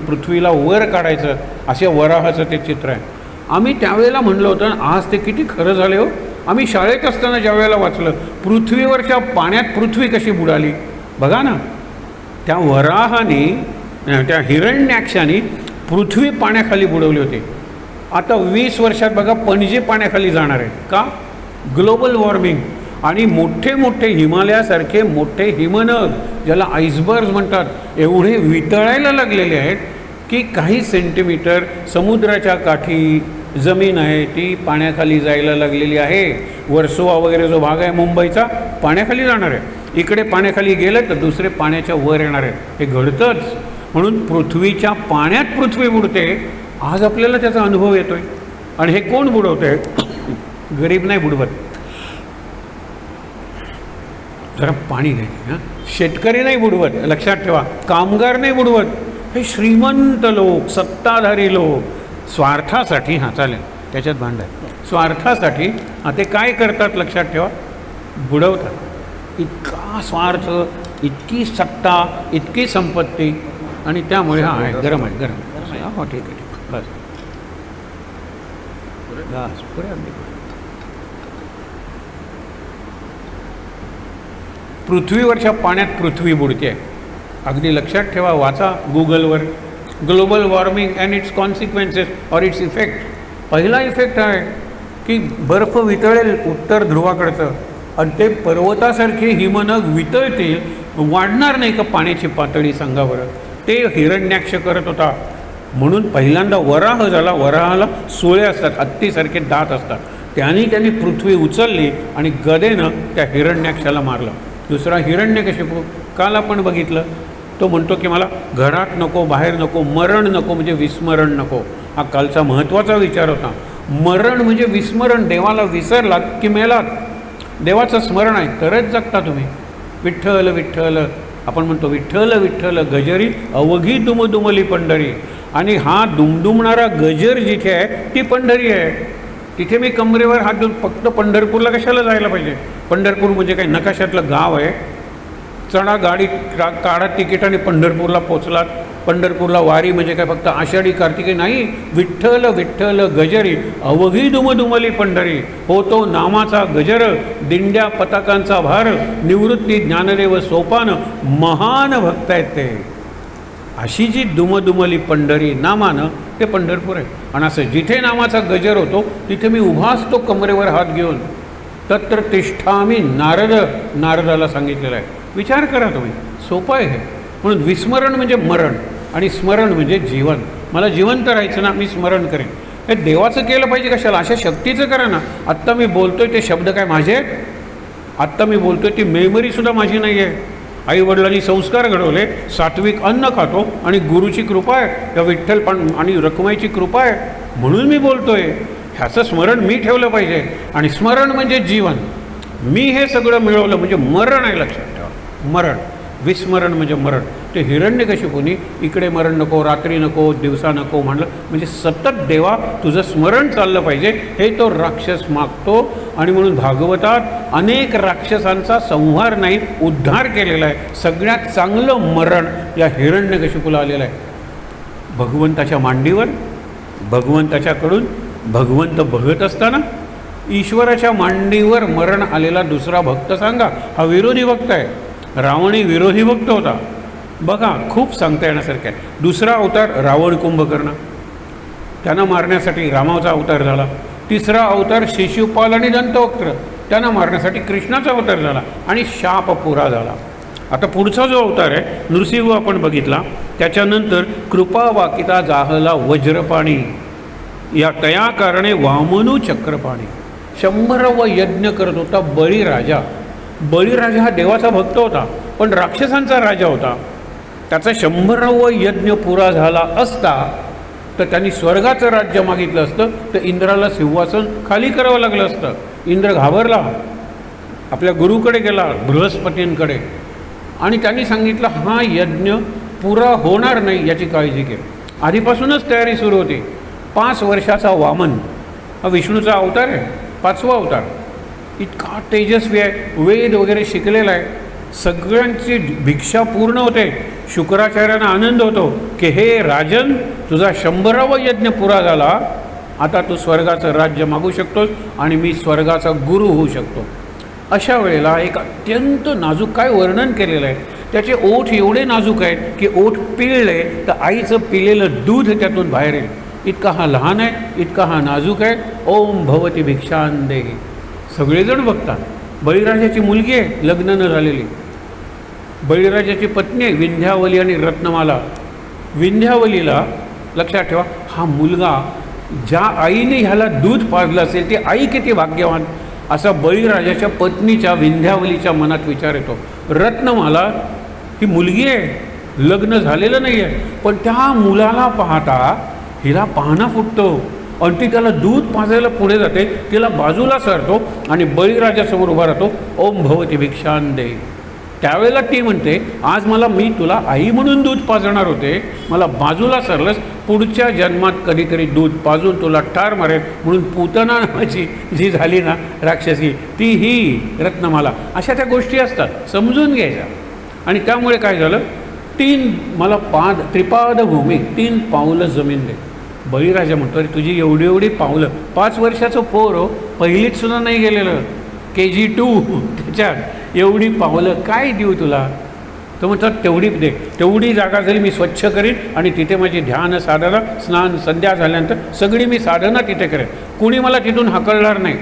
पृथ्वीला वर काढायचं, असे वराहाचं ते चित्र आहे. आम्ही त्यावेळेला म्हणलं होतं, आज ते किती खरं झाले हो. आम्ही शाळेत असताना ज्या वेळेला वाचलं, पृथ्वीवरच्या पाण्यात पृथ्वी कशी बुडाली बघा ना. त्या वराहाने, त्या हिरण्याक्षाने पृथ्वी पाण्याखाली बुडवली होती. आता 20 वर्षात बघा पणजी पाण्याखाली जाणार आहे. का? Global warming. आणि मोठे मोठे हिमालयासारखे मोठे हिमनग, ज्याला आईसबर्ग्स म्हणतात, एवढे वितळायला लागलेले आहेत की काही सेंटीमीटर समुद्राच्या काठी जमीन आहे ती पाण्याखाली जायला लागलेली आहे. वर्सोवा वगैरे जो भाग आहे मुंबईचा, पाण्याखाली जाणार आहे. इकडे पाण्याखाली गेलं तर दुसरे पाण्याच्या वर येणार आहे. हे घडतंच. म्हणून पृथ्वीच्या पाण्यात पृथ्वी बुडते. आज आपल्याला त्याचा अनुभव येतो आहे. आणि हे कोण बुडवते? गरीब नाही बुडवत. जरा पाणी घ्यायचे. शेतकरी नाही बुडवत, लक्षात ठेवा. कामगार नाही बुडवत. हे श्रीमंत लोक, सत्ताधारी लोक, स्वार्थासाठी, हां चालेल त्याच्यात भांडण, स्वार्थासाठी ते काय करतात लक्षात ठेवा, बुडवतात. इतका स्वार्थ, इतकी सत्ता, इतकी संपत्ती. आणि त्यामुळे हा आहे गरम आहे, गरम आहे. हो ठीक आहे, ठीक आहे, बस पुरे अगदी. पृथ्वीवरच्या पाण्यात पृथ्वी बुडते. अगदी लक्षात ठेवा, वाचा गुगलवर. Global warming and it's consequences or its effect. पहिला इफेक्ट आहे की बर्फ वितळेल उत्तर ध्रुवाकडचं आणि ते पर्वतासारखे हिमनग वितळतील. वाढणार नाही का पाण्याची पातळी सांगा बरं. ते हिरण्याक्ष करत होता. म्हणून पहिल्यांदा वराह झाला. वराहाला सुळे असतात, हत्तीसारखे दात असतात. त्यांनी पृथ्वी उचलली आणि गदेनं त्या हिरण्याक्षाला मारलं. दुसरा हिरण्यकशिपू, काल आपण बघितलं, तो म्हणतो की मला घरात नको, बाहेर नको, मरण नको, म्हणजे विस्मरण नको. हा कालचा महत्त्वाचा विचार होता. मरण म्हणजे विस्मरण. देवाला विसरलात की मेलात. देवाचं स्मरण आहे तरच जगता तुम्ही. विठ्ठल विठ्ठल आपण म्हणतो, विठ्ठल विठ्ठल गजरी अवघी दुमदुमली पंढरी. आणि हा दुमदुमणारा गजर जिथे आहे ती पंढरी आहे. तिथे मी कमरेवर हात देऊन फक्त पंढरपूरला कशाला जायला पाहिजे? पंढरपूर म्हणजे काही नकाशातलं गाव आहे? चढा गाडी, काढा तिकीट आणि पंढरपूरला पोचलात. पंढरपूरला वारी म्हणजे काय फक्त आषाढी कार्तिकी नाही. विठ्ठल विठ्ठल गजरी अवघी दुमदुमली पंढरी. होतो नामाचा गजर, दिंड्या पताकांचा भार, निवृत्ती ज्ञानदेव सोपान, महान भक्त आहेत ते. अशी जी दुमदुमली पंढरी नामानं, ते पंढरपूर आहे. आणि असं जिथे नामाचा गजर होतो तिथे मी उभा असतो कमरेवर हात घेऊन. तत्र तिष्ठामी नारद, नारदाला सांगितलेलं आहे. विचार करा तुम्ही, सोपं आहे हे. म्हणून विस्मरण म्हणजे मरण आणि स्मरण म्हणजे जीवन. मला जिवंत राहायचं ना, मी स्मरण करेन. हे देवाचं केलं पाहिजे कशाला? अशा शक्तीचं करा ना. आत्ता मी बोलतोय ते शब्द काय माझे आहेत? आत्ता मी बोलतोय ती मेमरीसुद्धा माझी नाही आहे. आईवडिलांनी संस्कार घडवले, सात्विक अन्न खातो आणि गुरुची कृपा आहे, त्या विठ्ठल आणि रखुमाईची कृपा आहे म्हणून मी बोलतोय. ह्याचं स्मरण मी ठेवलं पाहिजे. आणि स्मरण म्हणजे जीवन. मी हे सगळं मिळवलं म्हणजे मरण आहे, लक्षात ठेवा. मरण, विस्मरण म्हणजे मरण. ते हिरण्यकशिपूनी इकडे मरण नको, रात्री नको, दिवसा नको म्हणलं म्हणजे सतत देवा तुझं स्मरण चाललं पाहिजे, हे तो राक्षस मागतो. आणि म्हणून भागवतात अनेक राक्षसांचा संहार नाही, उद्धार केलेला आहे. सगळ्यात चांगलं मरण या हिरण्यकशिपूला आलेलं आहे. भगवंताच्या मांडीवर, भगवंताच्याकडून भगवंत बघत असताना ईश्वराच्या मांडीवर मरण आलेला दुसरा भक्त सांगा. हा विरोधी भक्त आहे. रावणी विरोधी भक्त होता. बघा, खूप सांगता येण्यासारखं आहे. दुसरा अवतार रावण कुंभकर्ण, त्यांना मारण्यासाठी रामाचा अवतार झाला. तिसरा अवतार शिशुपाल आणि दंतवक्त्र, त्यांना मारण्यासाठी कृष्णाचा अवतार झाला आणि शाप पुरा झाला. आता पुढचा जो अवतार आहे नृसिंह आपण बघितला, त्याच्यानंतर कृपा वाकिता जाहला वज्रपाणी, या तया कारणे वामनू चक्रपाणी. 100वा यज्ञ करत होता बळीराजा. बळीराजा हा देवाचा भक्त होता, पण राक्षसांचा राजा होता. त्याचा 100वा यज्ञ पुरा झाला असता तर त्यांनी स्वर्गाचं राज्य मागितलं असतं, तर इंद्राला सिंहासन खाली करावं लागलं असतं. इंद्र घाबरला, आपल्या गुरुकडे गेला बृहस्पतींकडे, आणि त्यांनी सांगितलं हा यज्ञ पुरा होणार नाही याची काळजी घे. आधीपासूनच तयारी सुरू होती. 5 वर्षाचा वामन हा विष्णूचा अवतार आहे, 5वा अवतार. इतका तेजस्वी आहे, वेद वगैरे शिकलेला आहे, सगळ्यांची भिक्षा पूर्ण होते. शुक्राचार्यांना आनंद होतो की हे राजन, तुझा 100वा यज्ञ पुरा झाला, आता तू स्वर्गाचं राज्य मागू शकतोस आणि मी स्वर्गाचा गुरु होऊ शकतो. अशा वेळेला एक अत्यंत नाजूक काय वर्णन केलेलं आहे. त्याचे ओठ एवढे नाजूक आहेत की ओठ पिळले तर आईचं पिलेलं दूध त्यातून बाहेर येईल. इतका हा लहान आहे, इतका हा नाजूक आहे. ओम भवती भिक्षांदेही. सगळेजण बघतात. बळीराजाची मुलगी आहे, लग्न न झालेली. बळीराजाची पत्नी आहे विंध्यावली आणि रत्नमाला. विंध्यावलीला लक्षात ठेवा, हा मुलगा ज्या आईने ह्याला दूध पाजलं असेल ती आई किती भाग्यवान, असा बळीराजाच्या पत्नीच्या विंध्यावलीच्या मनात विचार येतो. रत्नमाला ही मुलगी आहे, लग्न झालेलं नाही आहे, पण त्या मुलाला पाहता हिला पाहणा फुटतो आणि ती त्याला दूध पाजायला पुढे जाते. तिला बाजूला सरतो आणि बळीराजासमोर उभा राहतो. ओम भवती भिक्षांदे. त्यावेळेला ती म्हणते, आज मी तुला आई म्हणून दूध पाजणार होते, मला बाजूला सरलंस, पुढच्या जन्मात कधीतरी दूध पाजून तुला ठार मारेल. म्हणून पूतना नावाची जी झाली ना राक्षसी, ती ही रत्नमाला. अशा त्या गोष्टी असतात, समजून घ्यायच्या. आणि त्यामुळे काय झालं, मला त्रिपाद भूमी, 3 पावलं जमीन दे. बळीराजा म्हणतो, अरे तुझी एवढी पावलं, 5 वर्षाचं पोर हो, पहिलीत सुद्धा नाही गेलेलं, KG2 त्याच्यात एवढी पावलं काय देऊ तुला. तो म्हणतात तेवढी दे, तेवढी जागा झाली मी स्वच्छ करीन आणि तिथे माझी ध्यान साधना स्नान संध्या झाल्यानंतर सगळी मी साधना तिथे करेन. कुणी मला तिथून हाकलणार नाही,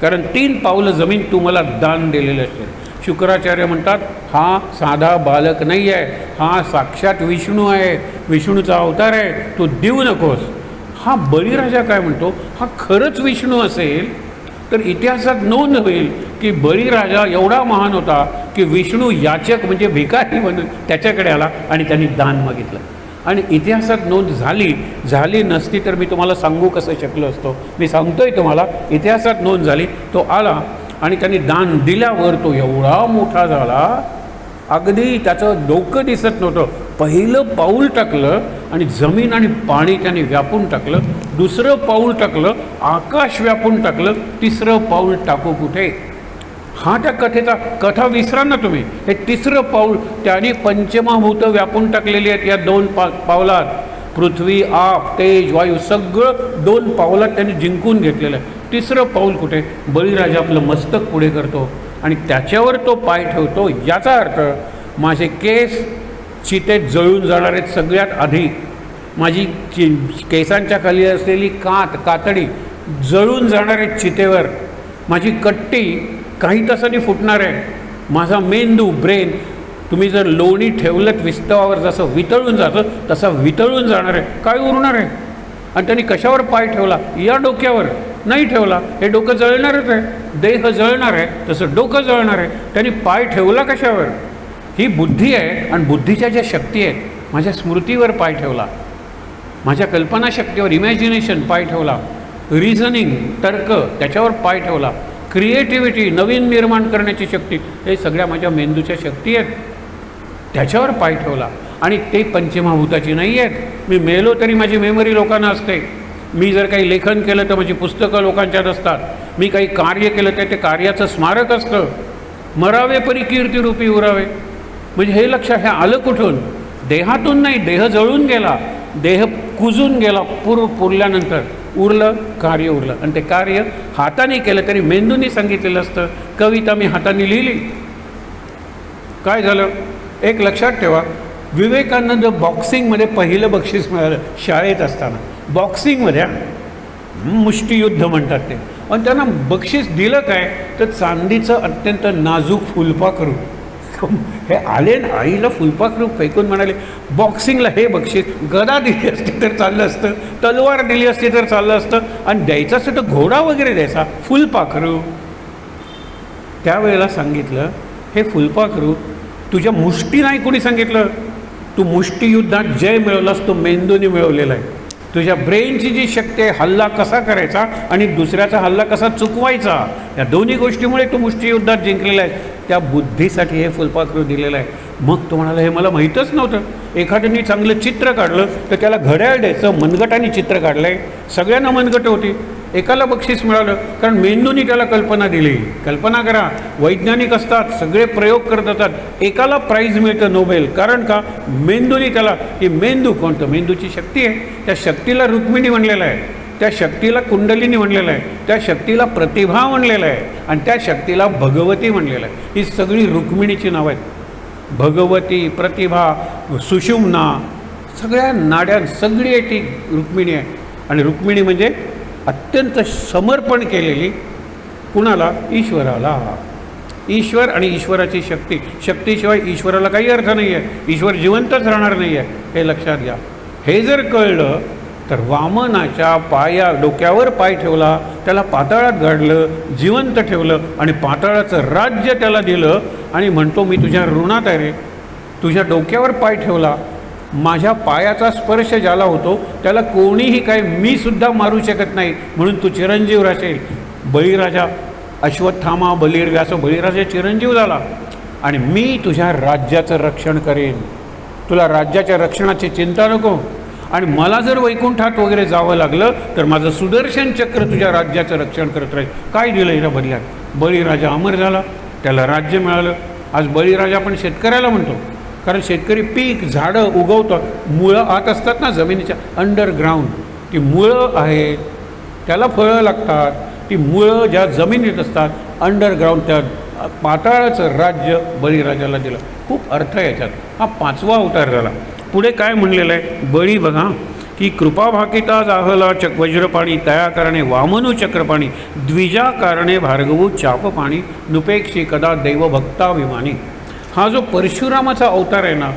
कारण 3 पावलं जमीन तू मला दान दिलेलं असेल. शुक्राचार्य म्हणतात हा साधा बालक नाही आहे, हा साक्षात विष्णू आहे, विष्णूचा अवतार आहे, तू देऊ नकोस. हा बळीराजा काय म्हणतो, हा खरंच विष्णू असेल तर इतिहासात नोंद होईल की बळीराजा एवढा महान होता की विष्णू याचक म्हणजे भिकारी म्हणून त्याच्याकडे आला आणि त्यांनी दान मागितलं. आणि इतिहासात नोंद झाली नसती तर मी तुम्हाला सांगू कसं शकलो असतो. मी सांगतोय तुम्हाला, इतिहासात नोंद झाली. तो आला आणि त्यांनी दान दिल्यावर तो एवढा मोठा झाला, अगदी त्याचं डोकं दिसत नव्हतं. पहिलं पाऊल टाकलं आणि जमीन आणि पाणी त्याने व्यापून टाकलं. दुसरं पाऊल टाकलं, आकाश व्यापून टाकलं. तिसरं पाऊल टाकू कुठे. हा त्या कथा विसरा ना तुम्ही. हे तिसरं पाऊल त्याने पंचमहाभूत व्यापून टाकलेली आहेत या 2 पावलात. पृथ्वी, आप, तेज, वायू सगळं 2 पावलात त्यांनी जिंकून घेतलेलं आहे. तिसरं पाऊल कुठे. बळीराजा आपलं मस्तक पुढे करतो आणि त्याच्यावर तो पाय ठेवतो. याचा अर्थ माझे केस चितेत जळून जाणार आहेत. सगळ्यात आधी माझी केसांच्या खाली असलेली कातडी जळून जाणार आहे चितेवर. माझी कट्टी काही तासांनी फुटणार आहे. माझा मेंदू, ब्रेन, तुम्ही जर लोणी ठेवलं विस्तवावर जसं वितळून जातं तसं वितळून जाणार आहे. काय उरणार आहे. आणि त्यांनी कशावर पाय ठेवला, या डोक्यावर नाही ठेवला. हे डोकं जळणारच आहे, देह जळणार आहे, तसं डोकं जळणार आहे. त्यांनी पाय ठेवला कशावर. ही बुद्धी आहे आणि बुद्धीच्या ज्या शक्ती आहेत, माझ्या स्मृतीवर पाय ठेवला, माझ्या कल्पनाशक्तीवर, इमॅजिनेशन पाय ठेवला, रिझनिंग, तर्क त्याच्यावर पाय ठेवला, क्रिएटिव्हिटी, नवीन निर्माण करण्याची शक्ती, हे सगळ्या माझ्या मेंदूच्या शक्ती आहेत, त्याच्यावर पाय ठेवला. आणि ते पंचमहाभूताची नाही आहेत. मी मेलो तरी माझी मेमरी लोकांना असते. मी जर काही लेखन केलं तर माझी पुस्तकं लोकांच्यात असतात. मी काही कार्य केलं तर ते कार्याचं स्मारक असतं. मरावे परी कीर्तिरूपी उरावे. म्हणजे हे लक्षात, हे आलं कुठून. देहातून नाही. देह जळून गेला, देह कुजून गेला. पुरल्यानंतर उरलं कार्य, उरलं. आणि ते कार्य हाताने केलं तरी मेंदूने सांगितलेलं असतं. कविता मी हाताने लिहिली, काय झालं. एक लक्षात ठेवा, विवेकानंद बॉक्सिंगमध्ये पहिलं बक्षीस मिळालं शाळेत असताना. बॉक्सिंगमध्ये मुष्टियुद्ध म्हणतात ते. पण त्यांना बक्षीस दिलं काय तर चांदीचं अत्यंत नाजूक फुलपाखरू. हे आले ना, आईला फुलपाखरू फेकून म्हणाले बॉक्सिंगला हे बक्षीस, गदा दिली असती तर चाललं असतं, तलवार दिली असती तर चाललं असतं, आणि द्यायचं असतं तर घोडा वगैरे द्यायचा, फुलपाखरू. त्यावेळेला सांगितलं हे फुलपाखरू तुझ्या मुष्टी नाही कोणी सांगितलं, तू मुष्टियुद्धात जय मिळवलास तो मेंदूने मिळवलेला आहे. तुझ्या ब्रेनची जी शक्ती आहे, हल्ला कसा करायचा आणि दुसऱ्याचा हल्ला कसा चुकवायचा, या दोन्ही गोष्टीमुळे तू मुष्टियुद्धात जिंकलेला आहे. त्या बुद्धीसाठी हे फुलपाखरू दिलेलं आहे. मग तो म्हणाला हे मला माहीतच नव्हतं. एखाद्याने चांगलं चित्र काढलं तर त्याला घड्याळ द्यायचं, मनगटाने चित्र काढलं आहे, सगळ्यांना मनगट होती, एकाला बक्षीस मिळालं कारण मेंदूने त्याला कल्पना दिली. कल्पना करा, वैज्ञानिक असतात, सगळे प्रयोग करत असतात, एकाला प्राईज मिळतं नोबेल, कारण का मेंदूने त्याला, ही मेंदू कोणतं, मेंदूची शक्ती आहे, त्या शक्तीला रुक्मिणी म्हणलेलं आहे, त्या शक्तीला कुंडलिनी म्हणलेलं आहे, त्या शक्तीला प्रतिभा म्हणलेलं आहे, आणि त्या शक्तीला भगवती म्हणलेलं आहे. ही सगळी रुक्मिणीची नावं आहेत. भगवती, प्रतिभा, सुषुम्ना, सगळ्या नाड्या सगळी आहे ती रुक्मिणी आहे. आणि रुक्मिणी म्हणजे अत्यंत समर्पण केलेली कुणाला, ईश्वराला. ईश्वर आणि ईश्वराची शक्ती, शक्तीशिवाय ईश्वराला काही अर्थ नाही आहे, ईश्वर जिवंतच राहणार नाही आहे, हे लक्षात घ्या. हे जर कळलं तर वामनाच्या डोक्यावर पाय ठेवला, त्याला पाताळात गाडलं, जिवंत ठेवलं आणि पाताळाचं राज्य त्याला दिलं, आणि म्हणतो मी तुझ्या ऋणात आहे रे. तुझ्या डोक्यावर पाय ठेवला, माझ्या पायाचा स्पर्श ज्याला होतो त्याला कोणीही काय, मी सुद्धा मारू शकत नाही, म्हणून तू चिरंजीव राहशील. बळीराजा, अश्वत्थामा, बलिर्व्यास, बळीराजा चिरंजीव झाला, आणि मी तुझ्या राज्याचं रक्षण करेन, तुला राज्याच्या रक्षणाची चिंता नको. आणि मला जर वैकुंठात वगैरे जावं लागलं तर माझं सुदर्शन चक्र तुझ्या राज्याचं रक्षण करत राहील. काय दिलं हिला बदल्यात? बळीराजा अमर झाला, त्याला राज्य मिळालं. आज बळीराजा आपण शेतकऱ्याला म्हणतो, कारण शेतकरी पीक, झाडं उगवतात, मुळं आत असतात ना जमिनीच्या, अंडरग्राऊंड ती मुळं आहेत, त्याला फळं लागतात, ती मुळं ज्या जमिनीत असतात अंडरग्राऊंड, त्या पाताळाचं राज्य बळीराजाला दिलं. खूप अर्थ आहे याच्यात. हा 5वा अवतार झाला. पुढे काय म्हणलेलं आहे बळी बघा, की कृपा भाकिता जाहला वज्रपाणी, तया कारणे वामनू चक्रपाणी, द्विजा कारणे भार्गवू चापपाणी, नुपेक्षी कदा दैवभक्ताभिमानी. हा जो परशुरामाचा अवतार आहे ना,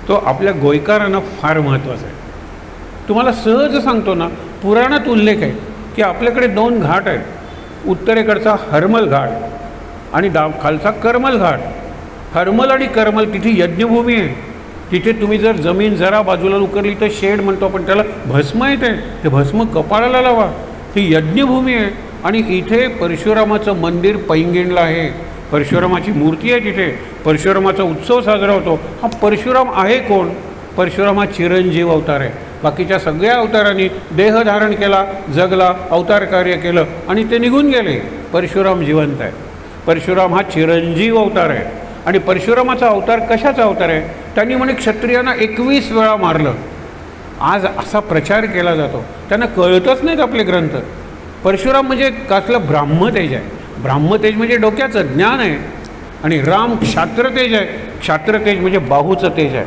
तो आपल्या गोयकारांना फार महत्त्वाचा आहे. तुम्हाला सहज सांगतो ना, पुराणात उल्लेख आहे की आपल्याकडे 2 घाट आहेत, उत्तरेकडचा हरमल घाट आणि खालचा करमल घाट. हरमल आणि करमल तिथे यज्ञभूमी आहे. तिथे तुम्ही जर जमीन जरा बाजूला उकरली तर शेड म्हणतो आपण त्याला, भस्म येते, ते भस्म कपाळाला लावा, ही यज्ञभूमी आहे. आणि इथे परशुरामाचं मंदिर पैंगणला आहे, परशुरामाची मूर्ती आहे तिथे, परशुरामाचा उत्सव साजरा होतो. हा परशुराम आहे कोण? परशुराम हा चिरंजीव अवतार आहे. बाकीच्या सगळ्या अवतारांनी देह धारण केला, जगला, अवतार कार्य केलं आणि ते निघून गेले. परशुराम जिवंत आहे. परशुराम हा चिरंजीव अवतार आहे. आणि परशुरामाचा अवतार कशाचा अवतार आहे? त्यांनी म्हणे क्षत्रियांना 21 वेळा मारलं. आज असा प्रचार केला जातो, त्यांना कळतच नाहीत आपले ग्रंथ. परशुराम म्हणजे कसलं ब्राह्मतेज आहे. ब्राह्मतेज म्हणजे डोक्याचं ज्ञान आहे. आणि राम क्षात्रतेज आहे. क्षात्रतेज म्हणजे बाहूचं तेज आहे.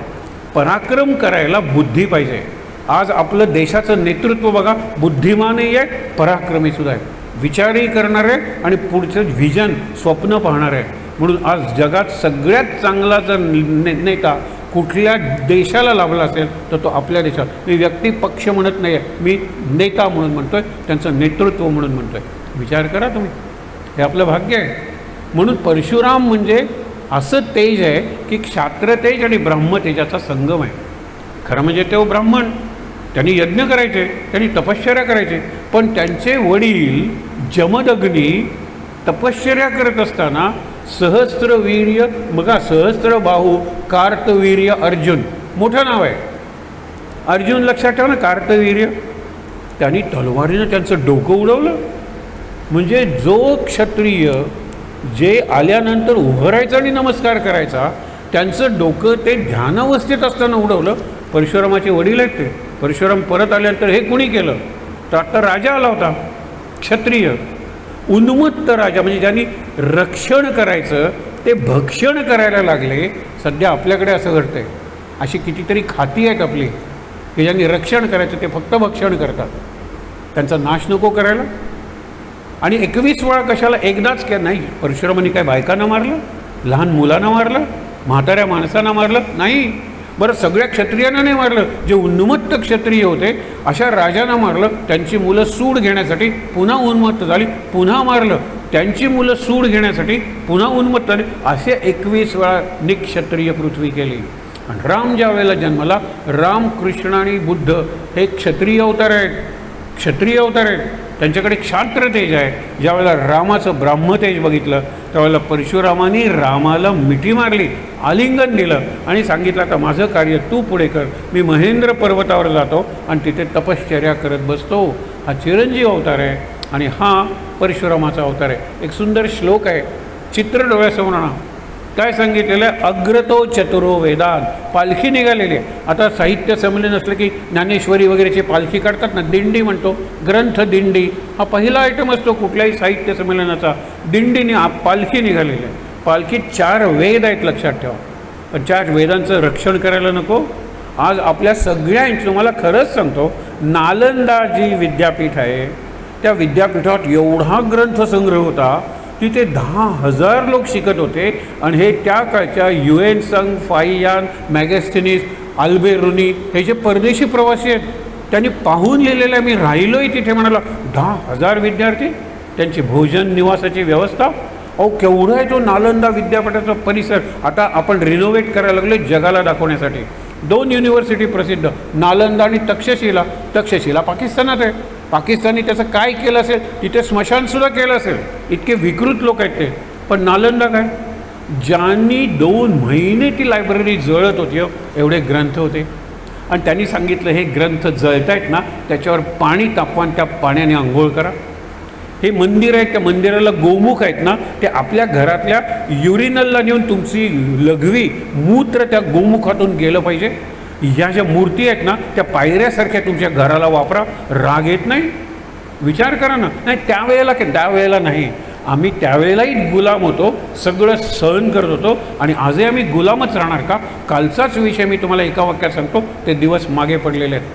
पराक्रम करायला बुद्धी पाहिजे. आज आपलं देशाचं नेतृत्व बघा, बुद्धिमानही आहे, पराक्रमीसुद्धा आहे, विचारही करणार आहे आणि पुढचं व्हिजन, स्वप्न पाहणार आहे. म्हणून आज जगात सगळ्यात चांगला जर नेता कुठल्या देशाला लाभला असेल तर तो आपल्या देशात. मी व्यक्ती पक्ष म्हणत नाही आहे, मी नेता म्हणून म्हणतो आहे, त्यांचं नेतृत्व म्हणून म्हणतो आहे. विचार करा तुम्ही, हे आपलं भाग्य आहे. म्हणून परशुराम म्हणजे असं तेज आहे की क्षात्रतेज आणि ब्रह्मतेजाचा संगम आहे. खरं म्हणजे ते ब्राह्मण, त्यांनी यज्ञ करायचे, त्यांनी तपश्चर्या करायचे, पण त्यांचे वडील जमदग्नी तपश्चर्या करत असताना सहस्त्रवीर्य, बघा सहस्त्र बाहू कार्तवीर्य अर्जुन, मोठं नाव आहे अर्जुन, लक्षात ठेवा ना, कार्तवीर्य. त्यांनी तलवारीनं त्यांचं डोकं उडवलं. म्हणजे जो क्षत्रिय जे आल्यानंतर उभं राहायचं आणि नमस्कार करायचा, त्यांचं डोकं ते ध्यानावस्थेत असताना उडवलं. परशुरामाचे वडील आहेत ते. परशुराम परत आल्यानंतर हे कुणी केलं? तर आता राजा आला होता क्षत्रिय, उन्मत्त राजा, म्हणजे ज्यांनी रक्षण करायचं ते भक्षण करायला लागले. सध्या आपल्याकडे असं घडतं आहे. अशी कितीतरी खाती आहेत आपली की ज्यांनी रक्षण करायचं ते फक्त भक्षण करतात. त्यांचा नाश नको करायला. आणि 21 वेळा कशाला? एकदाच काय नाही. परशुरामांनी काय बायकांना मारलं, लहान मुलांना मारलं, म्हाताऱ्या माणसांना मारलं नाही. बरं, सगळ्या क्षत्रियांना नाही मारलं, जे उन्मत्त क्षत्रिय होते अशा राजांना मारलं. त्यांची मुलं सूड घेण्यासाठी पुन्हा उन्मत्त झाली, पुन्हा मारलं. त्यांची मुलं सूड घेण्यासाठी पुन्हा उन्मत्त झाली. असे 21 वेळा निक्षत्रिय पृथ्वी केली. आणि राम ज्या वेळेला जन्माला, रामकृष्ण आणि बुद्ध हे क्षत्रिय अवतार आहेत, क्षत्रिय अवतार आहेत. त्यांच्याकडे क्षात्र तेज आहे. ज्यावेळेला रामाचं ब्राह्मतेज बघितलं त्यावेळेला परशुरामाने रामाला मिठी मारली, आलिंगन दिलं आणि सांगितलं आता माझं कार्य तू पुढे कर, मी महेंद्र पर्वतावर जातो आणि तिथे तपश्चर्या करत बसतो. हा चिरंजीव अवतार आहे आणि हा परशुरामाचा अवतार आहे. एक सुंदर श्लोक आहे, चित्र डोळ्यासमोर आणा. काय सांगितलेलं आहे? अग्रतो चतुरो वेदात. पालखी निघालेली आहे. आता साहित्य संमेलन असलं की ज्ञानेश्वरी वगैरेची पालखी काढतात ना, दिंडी म्हणतो, ग्रंथ दिंडी हा पहिला आयटम असतो कुठल्याही साहित्य संमेलनाचा. दिंडीने पालखी निघालेली आहे. पालखीत 4 वेद आहेत, लक्षात ठेवा. पण 4 वेदांचं रक्षण करायला नको. आज आपल्या सगळ्यांची, तुम्हाला खरंच सांगतो, नालंदा जी विद्यापीठ आहे त्या विद्यापीठात एवढा ग्रंथसंग्रह होता, तिथे 10,000 लोक शिकत होते. आणि हे त्या काळच्या UN संघ, फाइयान, मॅगॅस्टिनीस, अल्बेरुनी हे जे परदेशी प्रवासी आहेत त्यांनी पाहून लिहिलेलं आहे. मी राहिलोय तिथे, म्हणाला 10,000 विद्यार्थी, त्यांची भोजन निवासाची व्यवस्था. अहो केवढा आहे तो नालंदा विद्यापीठाचा परिसर. आता आपण रिनोव्हेट करायला लागलो जगाला दाखवण्यासाठी. 2 युनिव्हर्सिटी प्रसिद्ध, नालंदा आणि तक्षशिला. तक्षशिला पाकिस्तानात आहे. पाकिस्तानी त्याचं काय केलं असेल, तिथे स्मशानसुद्धा केलं असेल, इतके विकृत लोक आहेत ते. पण नालंदा काय, ज्यांनी 2 महिने ती लायब्ररी जळत होती, एवढे ग्रंथ होते. आणि त्यांनी सांगितलं हे ग्रंथ जळत आहेत ना, त्याच्यावर पाणी तापवा आणि त्या पाण्याने आंघोळ करा. हे मंदिर आहे, त्या मंदिराला गोमुख आहेत ना, ते आपल्या घरातल्या युरिनलला नेऊन तुमची लघवी मूत्र त्या गोमुखातून गेलं पाहिजे. ह्या ज्या मूर्ती आहेत ना त्या पायऱ्यासारख्या तुमच्या घराला वापरा. राग येत नाही? विचार करा ना. नाही त्यावेळेला नाही, आम्ही त्यावेळेलाही गुलाम होतो, सगळं सहन करत होतो आणि आजही आम्ही गुलामच राहणार का? कालचाच विषय मी तुम्हाला एका वाक्यात सांगतो, ते दिवस मागे पडलेले आहेत.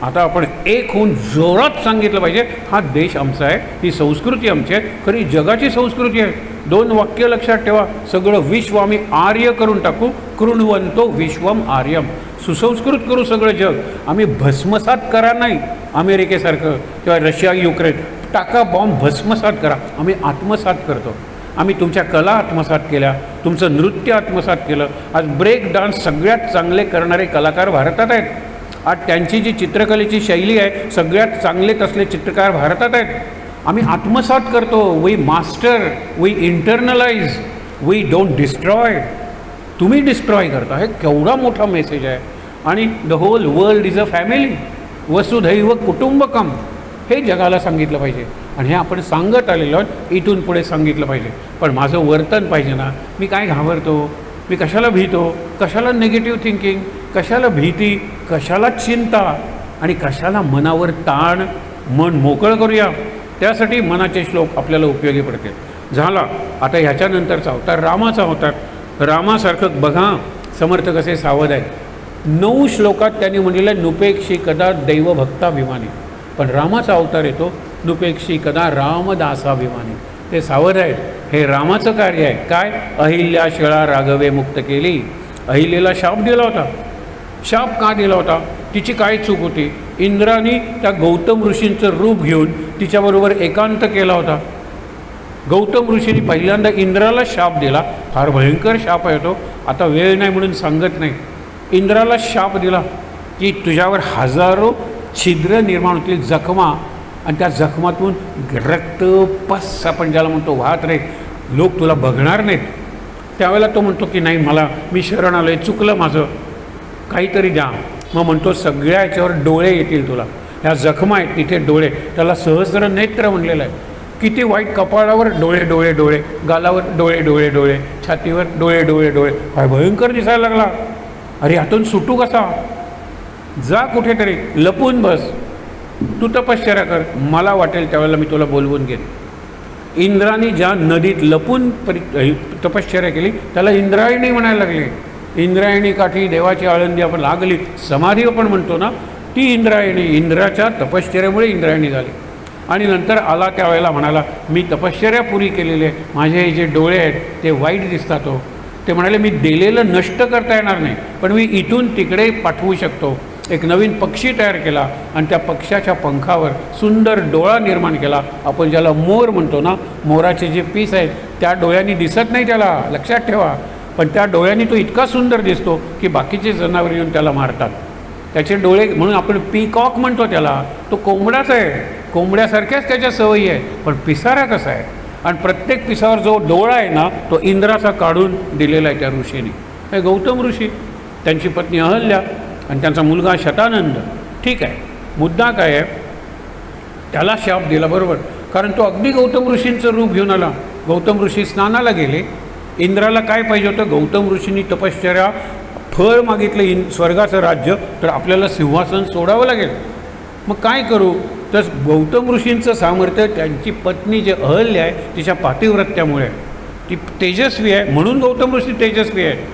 आता आपण एक होऊन जोरात सांगितलं पाहिजे, हा देश आमचा आहे, ही संस्कृती आमची आहे, खरी जगाची संस्कृती आहे. 2 वाक्य लक्षात ठेवा. सगळं विश्व आम्ही आर्य करून टाकू, कृण्वंतो विश्वम आर्यम. सुसंस्कृत करू सगळं जग. आम्ही भस्मसात करा नाही, अमेरिकेसारखं किंवा रशिया युक्रेन टाका बॉम्ब, भस्मसात करा. आम्ही आत्मसात करतो. आम्ही तुमच्या कला आत्मसात केल्या, तुमचं नृत्य आत्मसात केलं. आज ब्रेक डान्स सगळ्यात चांगले करणारे कलाकार भारतात आहेत. आज त्यांची जी चित्रकलेची शैली आहे, सगळ्यात चांगले तसले चित्रकार भारतात आहेत. आम्ही आत्मसात करतो. We master, we internalise, we don't destroy. तुम्ही डिस्ट्रॉय करता. हे केवढा मोठा मेसेज आहे. आणि the whole world is a family, वसुधैव कुटुंबकम, हे जगाला सांगितलं पाहिजे. आणि हे आपण सांगत आलेलो आहोत, इथून पुढे सांगितलं पाहिजे. पण माझं वर्तन पाहिजे ना. मी काय घाबरतो, मी कशाला भीतो, कशाला निगेटिव्ह थिंकिंग, कशाला भीती, कशाला चिंता आणि कशाला मनावर ताण. मन मोकळं करूया. त्यासाठी मनाचे श्लोक आपल्याला उपयोगी पडतील. झाला आता ह्याच्यानंतरचा अवतार रामाचा अवतार. रामासारखं बघा समर्थ कसे सावध आहेत. 9 श्लोकात त्यांनी म्हणलेलं आहे नुपेक्षी कदा दैवभक्ताभिमानी. पण रामाचा अवतार येतो नुपेक्षी कदा रामदासाभिमानी. ते सावध आहेत. हे रामाचं कार्य आहे. काय? अहिल्या शिळा राघवे मुक्त केली. अहिल्याला शाप दिला होता. शाप का दिला होता? तिची काय चूक होती? इंद्राने त्या गौतम ऋषींचं रूप घेऊन तिच्याबरोबर एकांत केला होता. गौतम ऋषींनी पहिल्यांदा इंद्राला शाप दिला. फार भयंकर शाप आहे तो. आता वेळ नाही म्हणून सांगत नाही. इंद्राला शाप दिला की तुझ्यावर हजारो छिद्र निर्माण होतील, जखमा, आणि त्या जखमातून रक्त पस आपण ज्याला म्हणतो वाहत राहील. लोक तुला बघणार नाहीत. त्यावेळेला तो म्हणतो की नाही, मी शरण आलो आहे, चुकलं माझं, काहीतरी द्या. मग म्हणतो सगळ्या याच्यावर डोळे येतील तुला. ह्या जखमा आहेत तिथे डोळे. त्याला सहस्र नेत्र म्हणलेलं आहे. किती वाईट. कपाळावर डोळे डोळे डोळे, गालावर डोळे डोळे डोळे, छातीवर डोळे डोळे डोळे. काय भयंकर दिसायला लागला. अरे यातून सुटू कसा? जा कुठेतरी लपून बस. तू तपश्चर्या कर. मला वाटेल त्यावेळेला मी तुला बोलवून घेईन. इंद्राने ज्या नदीत लपून तपश्चर्या केली त्याला इंद्रायणी म्हणायला लागले. इंद्रायणी काठी देवाची आळंदी आपण लागली, समाधी आपण म्हणतो ना, ती इंद्रायणी. इंद्राच्या तपश्चर्यामुळे इंद्रायणी झाली. आणि नंतर आला त्यावेळेला म्हणाला मी तपश्चर्या पुरी केलेली आहे, माझे हे जे डोळे आहेत ते वाईट दिसतात. हो ते म्हणाले मी दिलेलं नष्ट करता येणार नाही, पण मी इथून तिकडे पाठवू शकतो. एक नवीन पक्षी तयार केला आणि त्या पक्षाच्या पंखावर सुंदर डोळा निर्माण केला. आपण ज्याला मोर म्हणतो ना, मोराचे जे पीस आहेत त्या डोळ्यांनी दिसत नाही त्याला, लक्षात ठेवा, पण त्या डोळ्यांनी तो इतका सुंदर दिसतो की बाकीचे जनावर येऊन त्याला मारतात. त्याचे डोळे, म्हणून आपण पीकॉक म्हणतो त्याला. तो कोंबडाच आहे, कोंबड्यासारख्याच त्याच्या सवयी आहे, पण पिसारा कसा आहे. आणि प्रत्येक पिसावर जो डोळा आहे ना तो इंद्राचा काढून दिलेला आहे त्या ऋषीने. हे गौतम ऋषी, त्यांची पत्नी अहल्या आणि त्यांचा मुलगा शतानंद. ठीक आहे, मुद्दा काय आहे, त्याला शाप दिला बरोबर, कारण तो अगदी गौतम ऋषींचं रूप घेऊन आला. गौतम ऋषी स्नानाला गेले. इंद्राला काय पाहिजे होतं, गौतम ऋषींनी तपश्चर्या फळ मागितलं स्वर्गाचं राज्य, तर आपल्याला सिंहासन सोडावं लागेल. मग काय करू, तर गौतम ऋषींचं सामर्थ्य त्यांची पत्नी जे अहल्या आहे तिच्या पातिव्रत्यामुळे, ती तेजस्वी आहे म्हणून गौतम ऋषी तेजस्वी आहे.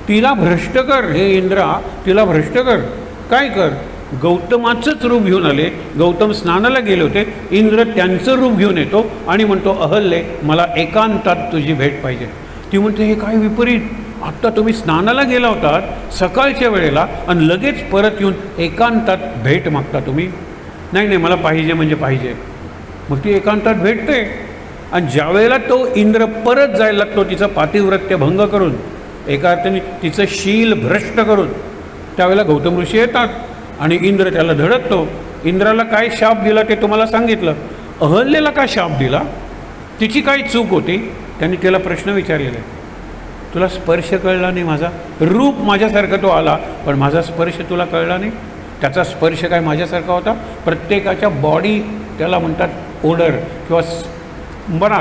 तिला भ्रष्ट कर, हे इंद्रा तिला भ्रष्ट कर. काय कर, गौतमाचंच रूप घेऊन आले. गौतम स्नानाला गेले होते, इंद्र त्यांचं रूप घेऊन येतो आणि म्हणतो अहल्ये मला एकांतात तुझी भेट पाहिजे. ती म्हणते हे काय विपरीत, आत्ता तुम्ही स्नानाला गेला होतात सकाळच्या वेळेला आणि लगेच परत येऊन एकांतात भेट मागता तुम्ही. नाही नाही मला पाहिजे म्हणजे पाहिजे. मग ती एकांतात भेटते आणि ज्यावेळेला तो इंद्र परत जायला लागतो तिचं पातिव्रत्य भंग करून, एका अर्थाने तिचं शील भ्रष्ट करून, त्यावेळेला गौतम ऋषी येतात आणि इंद्र त्याला धडकतो. इंद्राला काय शाप दिला ते तुम्हाला सांगितलं. अहल्येला का शाप दिला, तिची काय चूक होती, त्यांनी त्याला प्रश्न विचारलेला आहे. तुला स्पर्श कळला नाही माझा, रूप माझ्यासारखा तो आला पण माझा स्पर्श तुला कळला नाही. त्याचा स्पर्श काय माझ्यासारखा होता. प्रत्येकाच्या बॉडी त्याला म्हणतात ओडर किंवा बरा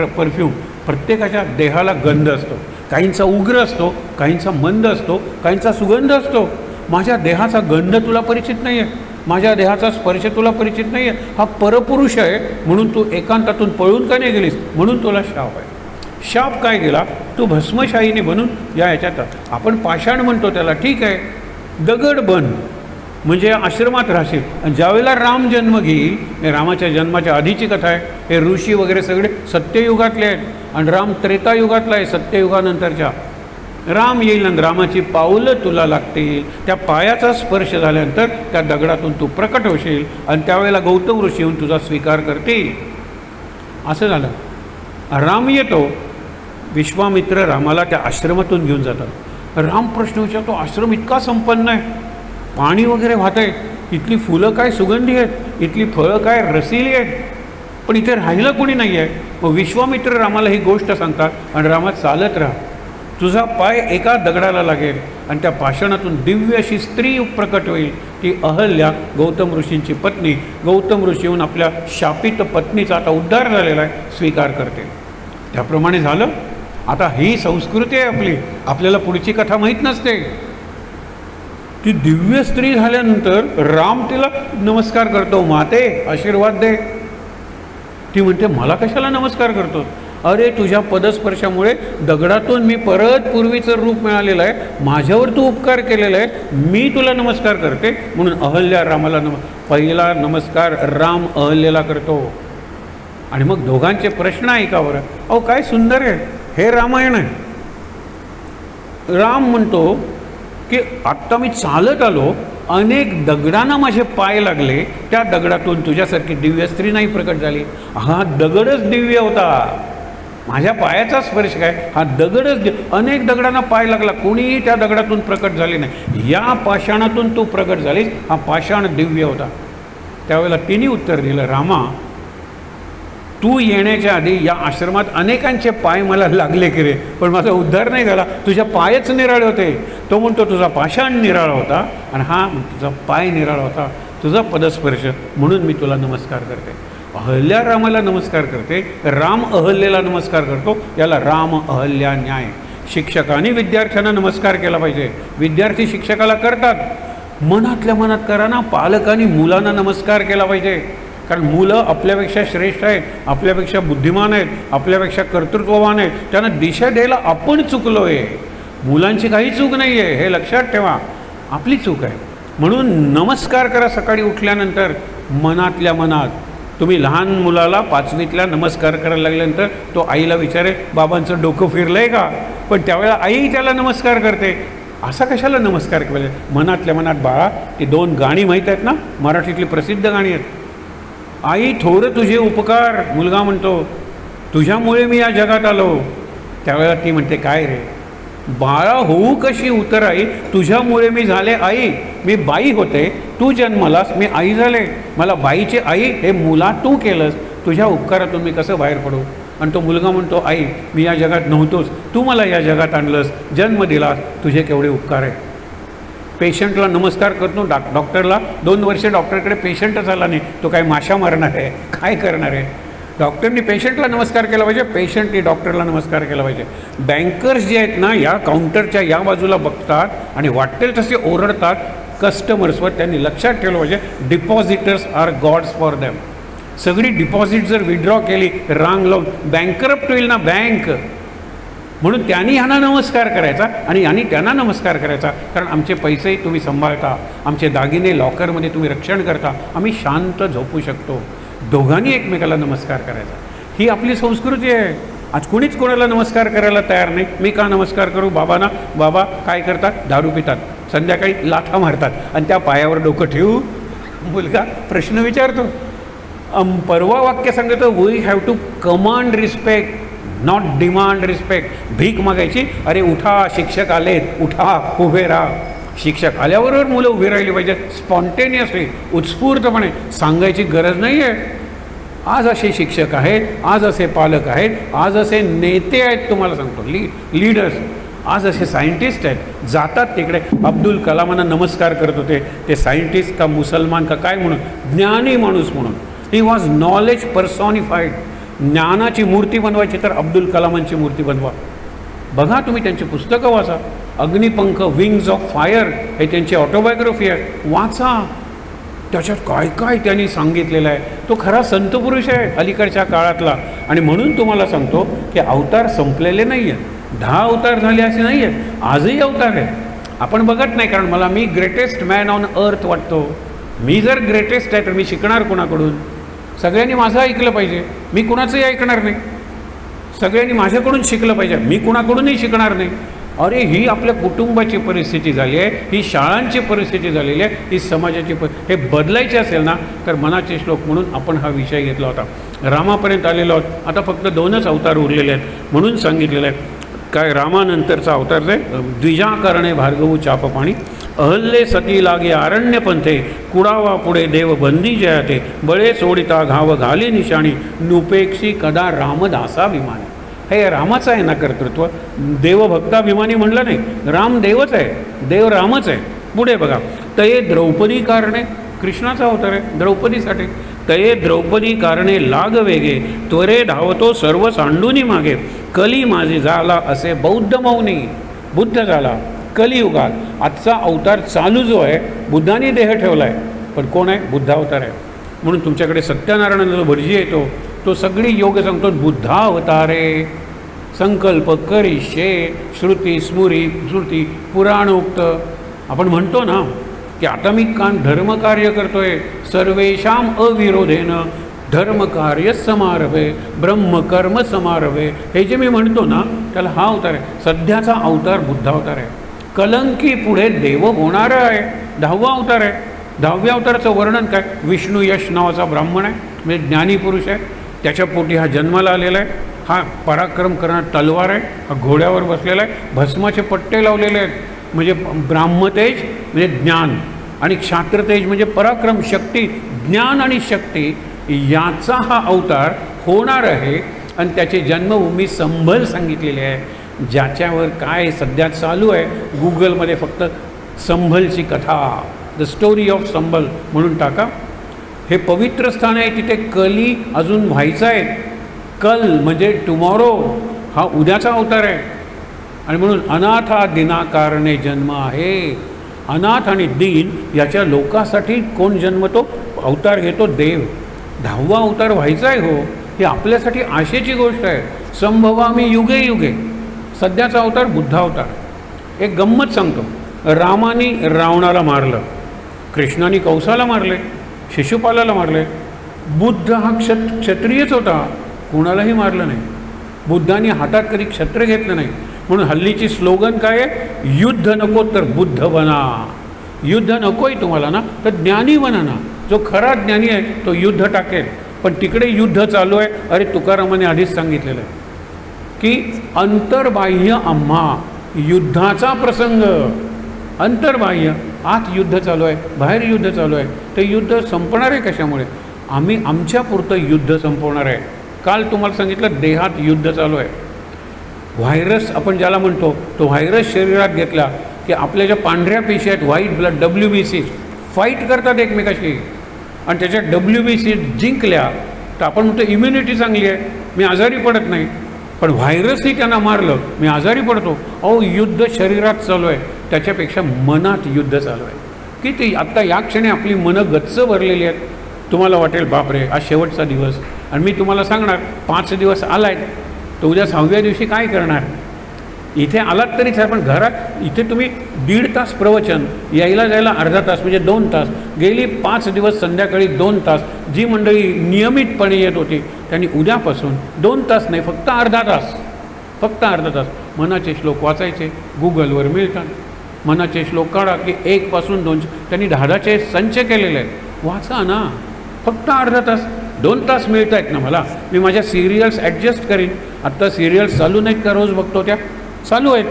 परफ्यूम, प्रत्येकाच्या देहाला गंध असतो. काहींचा उग्र असतो, काहींचा मंद असतो, काहींचा सुगंध असतो. माझ्या देहाचा गंध तुला परिचित नाही आहे, माझ्या देहाचा स्पर्श तुला परिचित नाही आहे. हा परपुरुष आहे म्हणून तू एकांतातून पळून का नाही गेलीस, म्हणून तुला शाप आहे. शाप काय दिला, तू भस्मशाहीने बनून या ह्याच्यात, आपण पाषाण म्हणतो त्याला, ठीक आहे, दगड बन म्हणजे आश्रमात राहशील. आणि ज्यावेळेला राम जन्म घेईल, हे रामाच्या जन्माच्या आधीची कथा आहे, हे ऋषी वगैरे सगळे सत्ययुगातले आहेत आणि राम त्रेतायुगातला आहे, सत्ययुगानंतरच्या. राम येईल आणि रामाची पाऊलं तुला लागतील, त्या पायाचा स्पर्श झाल्यानंतर त्या दगडातून तू प्रकट होशील आणि त्यावेळेला गौतम ऋषी येऊन तुझा स्वीकार करतील. असं झालं. राम येतो, विश्वामित्र रामाला त्या आश्रमातून घेऊन जातात. राम प्रश्न विचारतो, आश्रम इतका संपन्न आहे, पाणी वगैरे वाहत आहे, इथली फुलं काय सुगंधी आहेत, इथली फळं काय रसिली आहेत, पण इथे राहिलं कोणी नाही आहे. मग विश्वामित्र रामाला ही गोष्ट सांगतात आणि रामा चालत राहा, तुझा पाय एका दगडाला लागेल आणि त्या पाषाणातून दिव्य अशी स्त्री प्रकट होईल. ती अहल्या गौतम ऋषींची पत्नी. गौतम ऋषी येऊन आपल्या शापित पत्नीचा आता उद्धार झालेला आहे स्वीकार करते. त्याप्रमाणे झालं. आता ही संस्कृती आहे आपली, आपल्याला पुढची कथा माहीत नसते. ती दिव्य स्त्री झाल्यानंतर राम तिला नमस्कार करतो, माते आशीर्वाद दे. ती म्हणते मला कशाला नमस्कार करतो, अरे तुझ्या पदस्पर्शामुळे दगडातून मी परत पूर्वीचं रूप मिळालेलं आहे, माझ्यावर तू उपकार केलेला आहे, मी तुला नमस्कार करते. म्हणून अहल्या रामाला पहिला नमस्कार राम अहल्येला करतो. आणि मग दोघांचे प्रश्न ऐका बरं. अहो काय सुंदर आहे, हे रामायण आहे. राम म्हणतो की आत्ता मी चालत आलो, अनेक दगडांना माझे पाय लागले, त्या दगडातून तुझ्यासारखी दिव्य स्त्री नाही प्रकट झाली. हा दगडच दिव्य होता, माझ्या पायाचा स्पर्श काय, हा दगडच अनेक दगडांना पाय लागला, कोणीही त्या दगडातून प्रकट झाले नाही, या पाषाणातून तू प्रकट झालीस, हा पाषाण दिव्य होता. त्यावेळेला तिने उत्तर दिलं, रामा तू येण्याच्या आधी या आश्रमात अनेकांचे पाय मला लागले की रे, पण माझा उद्धार नाही झाला, तुझ्या पायच निराळे होते. तो म्हणतो तुझा पाषाण निराळा होता आणि हा तुझा पाय निराळा होता, तुझा पदस्पर्श, म्हणून मी तुला नमस्कार करते. अहल्या रामाला नमस्कार करते, राम अहल्येला नमस्कार करतो. याला राम अहल्या न्याय. शिक्षकांनी विद्यार्थ्यांना नमस्कार केला पाहिजे. विद्यार्थी शिक्षकाला करतात, मनातल्या मनात करा ना. पालकांनी मुलांना नमस्कार केला पाहिजे, कारण मुलं आपल्यापेक्षा श्रेष्ठ आहेत, आपल्यापेक्षा बुद्धिमान आहेत, आपल्यापेक्षा कर्तृत्ववान आहेत. त्यांना दिशा द्यायला आपण चुकलो आहे, मुलांची काही चूक नाही आहे, हे लक्षात ठेवा, आपली चूक आहे. म्हणून नमस्कार करा सकाळी उठल्यानंतर, मनातल्या मनात. तुम्ही लहान मुलाला 5वीतल्या नमस्कार करायला लागल्यानंतर तो आईला विचारे बाबांचं डोकं फिरलं आहे का, पण त्यावेळेला आई त्याला नमस्कार करते. असा कशाला नमस्कार केला? मनातल्या मनात बाळा, ती 2 गाणी माहीत आहेत ना, मराठीतली प्रसिद्ध गाणी आहेत. आई थोर तुझे उपकार, मुलगा म्हणतो तुझ्यामुळे मी या जगात आलो. त्यावेळेला ती म्हणते काय रे बाळा, होऊ कशी उतर आई, तुझ्यामुळे मी झाले आई. मी बाई होते, तू जन्मलास, मी आई झाले. मला बाईची आई हे मुला तू केलंस, तुझ्या उपकारातून मी कसं बाहेर पडू? आणि तो मुलगा म्हणतो आई मी या जगात नव्हतोच, तू मला या जगात आणलंस, जन्म दिलास, तुझे केवढे उपकार आहे. पेशंटला नमस्कार करतो डॉक्टरला. 2 वर्षे डॉक्टरकडे पेशंटच आला नाही, तो काय माशा मारणार आहे, काय करणार आहे? डॉक्टरनी पेशंटला नमस्कार केला पाहिजे, पेशंटनी डॉक्टरला नमस्कार केला पाहिजे. बँकर्स जे आहेत ना, या काउंटरच्या या बाजूला बघतात आणि वाटेल तसे ओरडतात कस्टमर्सवर. त्यांनी लक्षात ठेवलं पाहिजे depositors are gods for them. सगळी डिपॉझिट जर विड्रॉ केली रांग लावून बँकरप्ट होईल ना बँक. म्हणून त्यांनी ह्यांना नमस्कार करायचा आणि यांनी त्यांना नमस्कार करायचा, कारण आमचे पैसे तुम्ही सांभाळता, आमचे दागिने लॉकरमध्ये तुम्ही रक्षण करता, आम्ही शांत झोपू शकतो. दोघांनी एकमेकाला नमस्कार करायचा, ही आपली संस्कृती आहे. आज कुणीच कोणाला नमस्कार करायला तयार नाही. मी का नमस्कार करू बाबांना? बाबा काय करतात? दारू पितात, संध्याकाळी लाथा मारतात आणि त्या पायावर डोकं ठेवू. मुलगा प्रश्न विचारतो, परवा वाक्य सांगतो we have to command respect not demand respect. भीक मागायची, अरे उठा शिक्षक आलेत, उठा उभे राहा. शिक्षक आल्याबरोबर मुलं उभी राहिली पाहिजे, स्पॉन्टेनियसली उत्स्फूर्तपणे, सांगायची गरज नाही आहे. आज असे शिक्षक आहेत, आज असे पालक आहेत, आज असे नेते आहेत, तुम्हाला सांगतो लीडर्स, आज असे सायंटिस्ट आहेत, जातात तिकडे. अब्दुल कलामांना नमस्कार करत होते, ते सायंटिस्ट का मुसलमान का काय म्हणून, ज्ञानी माणूस म्हणून. He was knowledge personified. ज्ञानाची मूर्ती बनवायची तर अब्दुल कलामांची मूर्ती बनवा. बघा तुम्ही त्यांची पुस्तकं वाचा. अग्निपंख विंग्स ऑफ फायर हे त्यांची ऑटोबायोग्राफी आहे, वाचा. त्याच्यात काय काय त्यांनी सांगितलेलं आहे. तो खरा संतपुरुष आहे अलीकडच्या काळातला. आणि म्हणून तुम्हाला सांगतो की अवतार संपलेले नाही आहेत, 10 अवतार झाले असे नाही आहेत, आजही अवतार आहेत. आपण बघत नाही, कारण मला मी ग्रेटेस्ट मॅन ऑन अर्थ वाटतो. मी जर ग्रेटेस्ट आहे तर मी शिकणार कोणाकडून? सगळ्यांनी माझं ऐकलं पाहिजे, मी कुणाचंही ऐकणार नाही. सगळ्यांनी माझ्याकडून शिकलं पाहिजे, मी कुणाकडूनही शिकणार नाही. अरे ही आपल्या कुटुंबाची परिस्थिती झाली आहे, ही शाळांची परिस्थिती झालेली आहे, ही समाजाची हे बदलायचे असेल ना तर मनाचे श्लोक म्हणून आपण हा विषय घेतला होता. रामापर्यंत आलेलो आहोत, आता फक्त 2च अवतार उरलेले आहेत म्हणून सांगितलेलं आहे. काय रामानंतरचा अवतार आहे द्विजाकरणे भार्गवू चापपाणी, अहल्ले सती लागे आरण्यपंथे, कुडावा पुढे देव बंदी जयाते, बळे सोडिता घाव घाली निशाणी, नुपेक्षी कदा रामदासाभिमानी. हे रामाचं आहे ना कर्तृत्व, देवभक्ताभिमानी म्हणलं नाही, राम देवच आहे, देव रामच आहे. पुढे बघा, तये द्रौपदी कारणे, कृष्णाचा अवतार आहे द्रौपदीसाठी. तये द्रौपदी कारणे लाग वेगे, त्वरे धावतो सर्व सांडूनी मागे, कली माझे झाला असे बौद्ध मौनी. बुद्ध झाला कलियुगात. आजचा अवतार चालू जो आहे, बुद्धाने देह ठेवला आहे, पण कोण आहे? बुद्ध अवतार आहे. म्हणून तुमच्याकडे सत्यनारायणाचा जो भटजी येतो तो सगळी योग सांगतो, बुद्धा अवतारे संकल्प करिष्ये, श्रुती स्मृती पुराणोक्त. आपण म्हणतो ना की आता मी धर्मकार्य करतोय, सर्वेषाम अविरोधेन धर्मकार्य समारभे ब्रह्मकर्म समारभे. हे जे मी म्हणतो ना त्याला हा अवतार आहे. सध्याचा अवतार बुद्ध अवतार आहे. कलंकी पुढे देव होणार आहे, 10वा अवतार आहे. 10व्या अवताराचं वर्णन काय? विष्णू यश नावाचा ब्राह्मण आहे, म्हणजे ज्ञानी पुरुष आहे, त्याच्या पोटी हा जन्माला आलेला आहे. हा पराक्रम करणारा तलवार आहे, हा घोड्यावर बसलेला आहे, भस्माचे पट्टे लावलेले आहेत. म्हणजे ब्राह्मतेज म्हणजे ज्ञान आणि क्षात्रतेज म्हणजे पराक्रम, शक्ती. ज्ञान आणि शक्ती याचा हा अवतार होणार आहे. आणि त्याची जन्मभूमी संभल सांगितलेली आहे. ज्याच्यावर काय सध्या चालू आहे, गुगलमध्ये फक्त संभलची कथा, द स्टोरी ऑफ संभल म्हणून टाका. हे पवित्र स्थान आहे, तिथे कली अजून व्हायचा आहे. कल म्हणजे टुमॉरो, हा उद्याचा अवतार आहे. आणि म्हणून अनाथा दिनाकारणे जन्म आहे. अनाथ आणि दीन याच्या लोकांसाठी कोण जन्मतो? अवतार घेतो देव. 10वा अवतार व्हायचा आहे हो, ही आपल्यासाठी आशेची गोष्ट आहे. संभवामी युगे युगे. सध्याचा अवतार बुद्ध अवतार. एक गंमत सांगतो, रामाने रावणाला मारलं, कृष्णाने कंसाला मारले, शिशुपालाला मारले. बुद्ध हा क्षत्रियच होता, कुणालाही मारलं नाही. बुद्धाने हातात कधी क्षत्र घेतलं नाही. म्हणून हल्लीची स्लोगन काय आहे? युद्ध नको तर बुद्ध बना. युद्ध नको आहे तुम्हाला ना, तर ज्ञानी बना ना. जो खरा ज्ञानी आहे तो युद्ध टाकेल. पण तिकडे युद्ध चालू आहे. अरे तुकारामाने आधीच सांगितलेलं आहे की अंतर्बाह्य आम्हा युद्धाचा प्रसंग. अंतर्बाह्य, आत युद्ध चालू आहे, बाहेर युद्ध चालू आहे. ते युद्ध संपणार आहे कशामुळे? आम्ही आमच्यापुरतं युद्ध संपवणार आहे. काल तुम्हाला सांगितलं देहात युद्ध चालू आहे. व्हायरस आपण ज्याला म्हणतो, तो व्हायरस शरीरात घेतला की आपल्या ज्या पांढऱ्या पेशी आहेत, व्हाईट ब्लड WBC, फाईट करतात एकमेकाशी. आणि त्याच्या WBC जिंकल्या तर आपण म्हणतो इम्युनिटी चांगली आहे, मी आजारी पडत नाही. पण व्हायरसही त्यांना मारलं, मी आजारी पडतो. अहो, युद्ध शरीरात चालू आहे, त्याच्यापेक्षा मनात युद्ध चालू आहे. किती आत्ता या क्षणी आपली मनं गच्च भरलेली आहेत. तुम्हाला वाटेल बापरे आज शेवटचा दिवस, आणि मी तुम्हाला सांगणार 5 दिवस आला आहे, तर उद्या 6व्या दिवशी काय करणार? इथे आलात तरीच आहे, पण घरात इथे तुम्ही 1.5 तास प्रवचन, यायला जायला अर्धा तास म्हणजे 2 तास, गेली 5 दिवस संध्याकाळी 2 तास. जी मंडळी नियमितपणे येत होती त्यांनी उद्यापासून 2 तास नाही, फक्त अर्धा तास, फक्त अर्धा तास मनाचे श्लोक वाचायचे. गुगलवर मिळतात. मनाचे श्लोक काढा की 1 पासून 2, त्यांनी 10चे संच केलेले आहेत. वाचा ना, फक्त अर्धा तास. 2 तास मिळत आहेत ना मला. मी माझ्या सिरियल्स ॲडजस्ट करीन. आत्ता सिरियल्स चालू नाहीत का? रोज बघतो त्या चालू आहेत.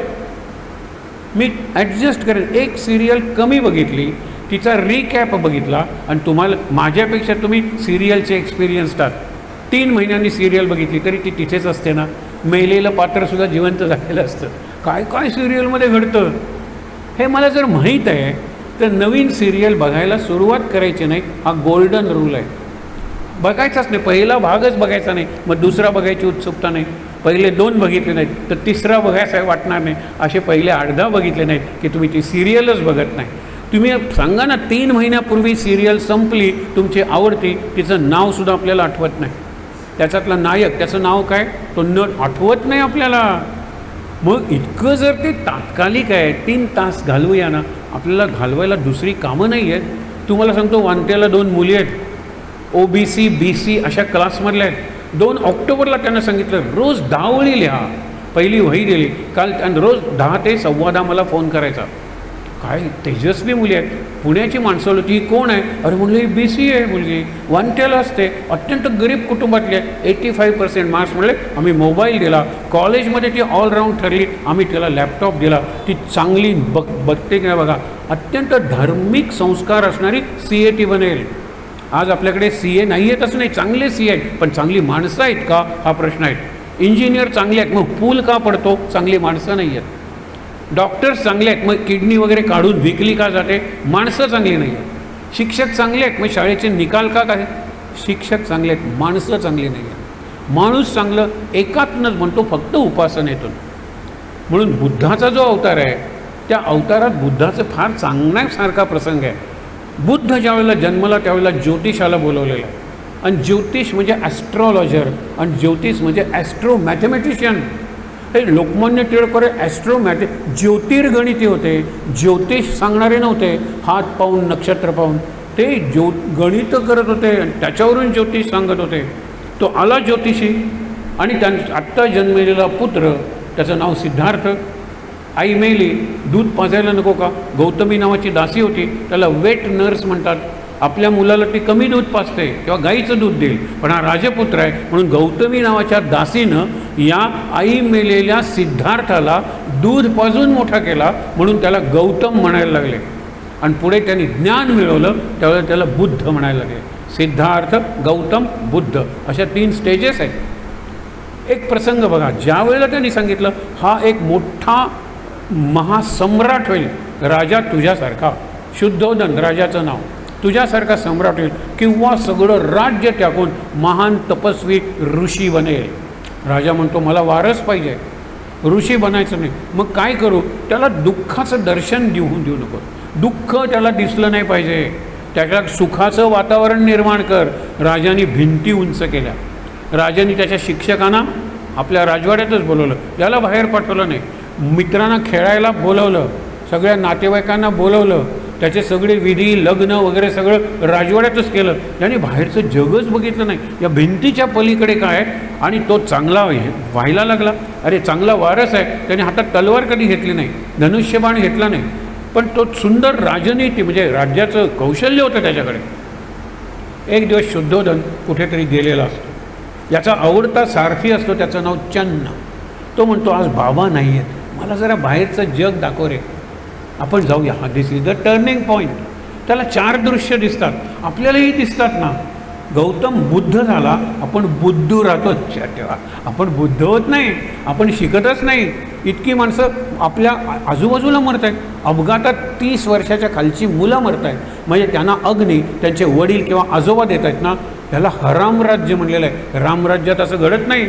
मी ॲडजस्ट करेन. एक सिरियल कमी बघितली, तिचा रिकॅप बघितला, आणि तुम्हाला माझ्यापेक्षा तुम्ही सिरियलचे एक्सपिरियन्स टाक. 3 महिन्यांनी सिरियल बघितली तरी ती तिथेच असते ना. मेलेलं पात्रसुद्धा जिवंत झालेलं असतं. काय काय सिरियलमध्ये घडतं हे मला जर माहीत आहे, तर नवीन सिरियल बघायला सुरुवात करायची नाही. हा गोल्डन रूल आहे. बघायचाच नाही, पहिला भागच बघायचा नाही, मग दुसरा बघायची उत्सुकता नाही. पहिले 2 बघितले नाहीत तर तिसरा बघायचं वाटणार नाही. असे पहिले 8-10 बघितले नाहीत की तुम्ही ती सिरियलच बघत नाही. तुम्ही सांगा ना, 3 महिन्यापूर्वी सिरियल संपली तुमची आवडती, तिचं नावसुद्धा आपल्याला आठवत नाही. त्याच्यातला नायक, त्याचं नाव काय, तो आठवत नाही आपल्याला. मग इतकं जर ते तात्कालिक आहे, 3 तास घालवूया ना. आपल्याला घालवायला दुसरी कामं नाही आहेत. तुम्हाला सांगतो, वांट्याला 2 मुली आहेत, OBC BC अशा क्लासमधल्या आहेत. 2 ऑक्टोबरला त्यांना सांगितलं रोज 10 ओळी लिहा. पहिली वही दिली काल, आणि रोज 10 ते 10:15 मला फोन करायचा. काय तेजस्वी मुली आहेत. पुण्याची माणसं होती. कोण आहे? अरे म्हणलं ही BC आहे मुलगी, वांट्याला असते, अत्यंत गरीब कुटुंबातली आहे, 85% मार्क्स मिळाले. आम्ही मोबाईल दिला. कॉलेजमध्ये ती ऑलराऊंड ठरली, आम्ही तिला लॅपटॉप दिला. ती चांगली बघते की नाही बघा. अत्यंत धार्मिक संस्कार असणारी CAT बनेल. आज आपल्याकडे CA नाही आहेत असं नाही, चांगले CA आहेत, पण चांगली माणसं आहेत का हा प्रश्न आहे. इंजिनियर चांगले आहेत, मग पूल का पडतो? चांगली माणसं नाही आहेत. डॉक्टर्स चांगले आहेत, मग किडनी वगैरे काढून विकली का जाते? माणसं चांगली नाही आहेत. शिक्षक चांगले आहेत, मग शाळेचे निकाल का काय? शिक्षक चांगले आहेत, माणसं चांगली नाही आहेत. माणूस चांगलं एकातूनच म्हणतो, फक्त उपासनेतून. म्हणून बुद्धाचा जो अवतार आहे, त्या अवतारात बुद्धाचं फार चांगल्यासारखा प्रसंग आहे. बुद्ध ज्यावेळेला जन्मला त्यावेळेला ज्योतिषाला बोलवलेलं आहे. आणि ज्योतिष म्हणजे ॲस्ट्रॉलॉजर, आणि ज्योतिष म्हणजे ॲस्ट्रो मॅथमॅटिशियन. हे लोकमान्य टिळक ज्योतिर्गणिती होते. ज्योतिष सांगणारे नव्हते, हात पाहून नक्षत्र पाहून. ते गणित करत होते, त्याच्यावरून ज्योतिष सांगत होते. तो आला ज्योतिषी, आणि त्यांचा आत्ता जन्मलेला पुत्र, त्याचं नाव सिद्धार्थ. आई मेली, दूध पाजायला नको का? गौतमी नावाची दासी होती, त्याला वेट नर्स म्हणतात. आपल्या मुलाला ती कमी दूध पाजते किंवा गाईचं दूध देईल, पण हा राजपुत्र आहे म्हणून गौतमी नावाच्या दासीनं या आई मेलेल्या सिद्धार्थाला दूध पाजून मोठा केला, म्हणून त्याला गौतम म्हणायला लागले. आणि पुढे त्यांनी ज्ञान मिळवलं, त्यावेळेला त्याला बुद्ध म्हणायला लागले. सिद्धार्थ, गौतम, बुद्ध अशा 3 स्टेजेस आहेत. एक प्रसंग बघा, ज्या वेळेला त्यांनी सांगितलं हा एक मोठा महासम्राट होईल, राजा तुझ्यासारखा, शुद्धोधन राजाचं नाव, तुझ्यासारखा सम्राट होईल, किंवा सगळं राज्य त्यागून महान तपस्वी ऋषी बनेल. राजा म्हणतो मला वारस पाहिजे, ऋषी बनायचं नाही. मग काय करू? त्याला दुःखाचं दर्शन देऊ नको. दुःख त्याला दिसलं नाही पाहिजे. त्याला सुखाचं वातावरण निर्माण कर. राजाने भिंती उंच केल्या. राजाने त्याच्या शिक्षकांना आपल्या राजवाड्यातच बोलवलं, याला बाहेर पाठवलं नाही. मित्रांना खेळायला बोलवलं, सगळ्या नातेवाईकांना बोलवलं, त्याचे सगळे विधी, लग्न वगैरे सगळं राजवाड्यातच केलं. त्याने बाहेरचं जगच बघितलं नाही. या भिंतीच्या पलीकडे काय आहे. आणि तो चांगला व्हायला लागला. अरे चांगला वारस आहे. त्याने हातात तलवार कधी घेतली नाही, धनुष्यबाण घेतला नाही, पण तो सुंदर राजनीती म्हणजे राज्याचं कौशल्य होतं त्याच्याकडे. एक दिवस शुद्धोधन कुठेतरी गेलेला असतो. याचा आवडता सारथी असतो, त्याचं नाव चन्न. तो म्हणतो आज बाबा नाही आहेत, मला जरा बाहेरचं जग दाखव रे, आपण जाऊया. हा दिस इज द टर्निंग पॉईंट. त्याला 4 दृश्य दिसतात, आपल्यालाही दिसतात ना. गौतम बुद्ध झाला, आपण बुद्धू राहतो. लक्षात ठेवा, आपण बुद्ध होत नाही, आपण शिकतच नाही. इतकी माणसं आपल्या आजूबाजूला मरत आहेत. अपघातात 30 वर्षाच्या खालची मुलं मरत आहेत. म्हणजे त्यांना अग्नी त्यांचे वडील किंवा आजोबा देत आहेत ना. त्याला हरामराज्य म्हणलेलं आहे. रामराज्यात असं घडत नाही.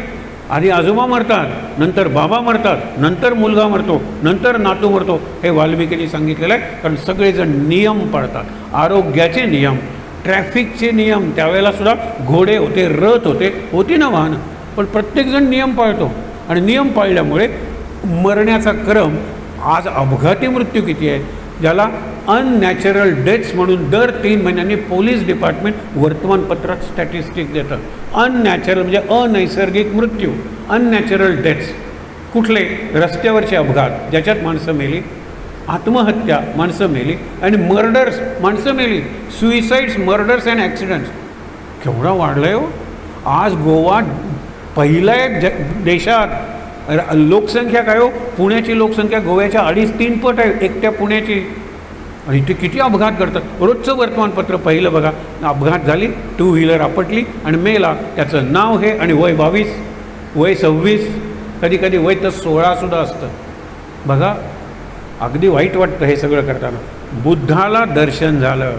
आधी आजोबा मरतात, नंतर बाबा मरतात, नंतर मुलगा मरतो, नंतर नातू मरतो. हे वाल्मिकींनी सांगितलेलं आहे. कारण सगळेजण नियम पाळतात, आरोग्याचे नियम, ट्रॅफिकचे नियम. त्यावेळेला सुद्धा घोडे होते, रथ होती ना वाहनं, पण प्रत्येकजण नियम पाळतो. आणि नियम पाळल्यामुळे मरण्याचा क्रम, आज अपघाती मृत्यू किती आहे, ज्याला अननॅचरल डेथ्स म्हणून दर 3 महिन्यांनी पोलीस डिपार्टमेंट वर्तमानपत्रात स्टॅटिस्टिक देतं. अननॅचरल म्हणजे अनैसर्गिक मृत्यू, अननॅचरल डेथ्स. कुठले? रस्त्यावरचे अपघात ज्याच्यात माणसं मेली, आत्महत्या माणसं मेली, आणि मर्डर्स माणसं मेली. सुइसाईड्स, मर्डर्स अँड ॲक्सिडेंट्स केवढा वाढलं आहे हो. आज गोवा पहिला आहे देशात. लोकसंख्या काय हो, पुण्याची लोकसंख्या गोव्याच्या 2.5-3 पट आहे एकट्या पुण्याची. आणि इथे किती अपघात घडतात. रोजचं वर्तमानपत्र पहिलं बघा, अपघात झाली, 2 व्हीलर आपटली आणि मेला. त्याचं नाव हे, आणि वय 22, वय 26, कधी कधी वय तर 16सुद्धा असतं. बघा, अगदी वाईट वाटतं हे सगळं करताना. बुद्धाला दर्शन झालं,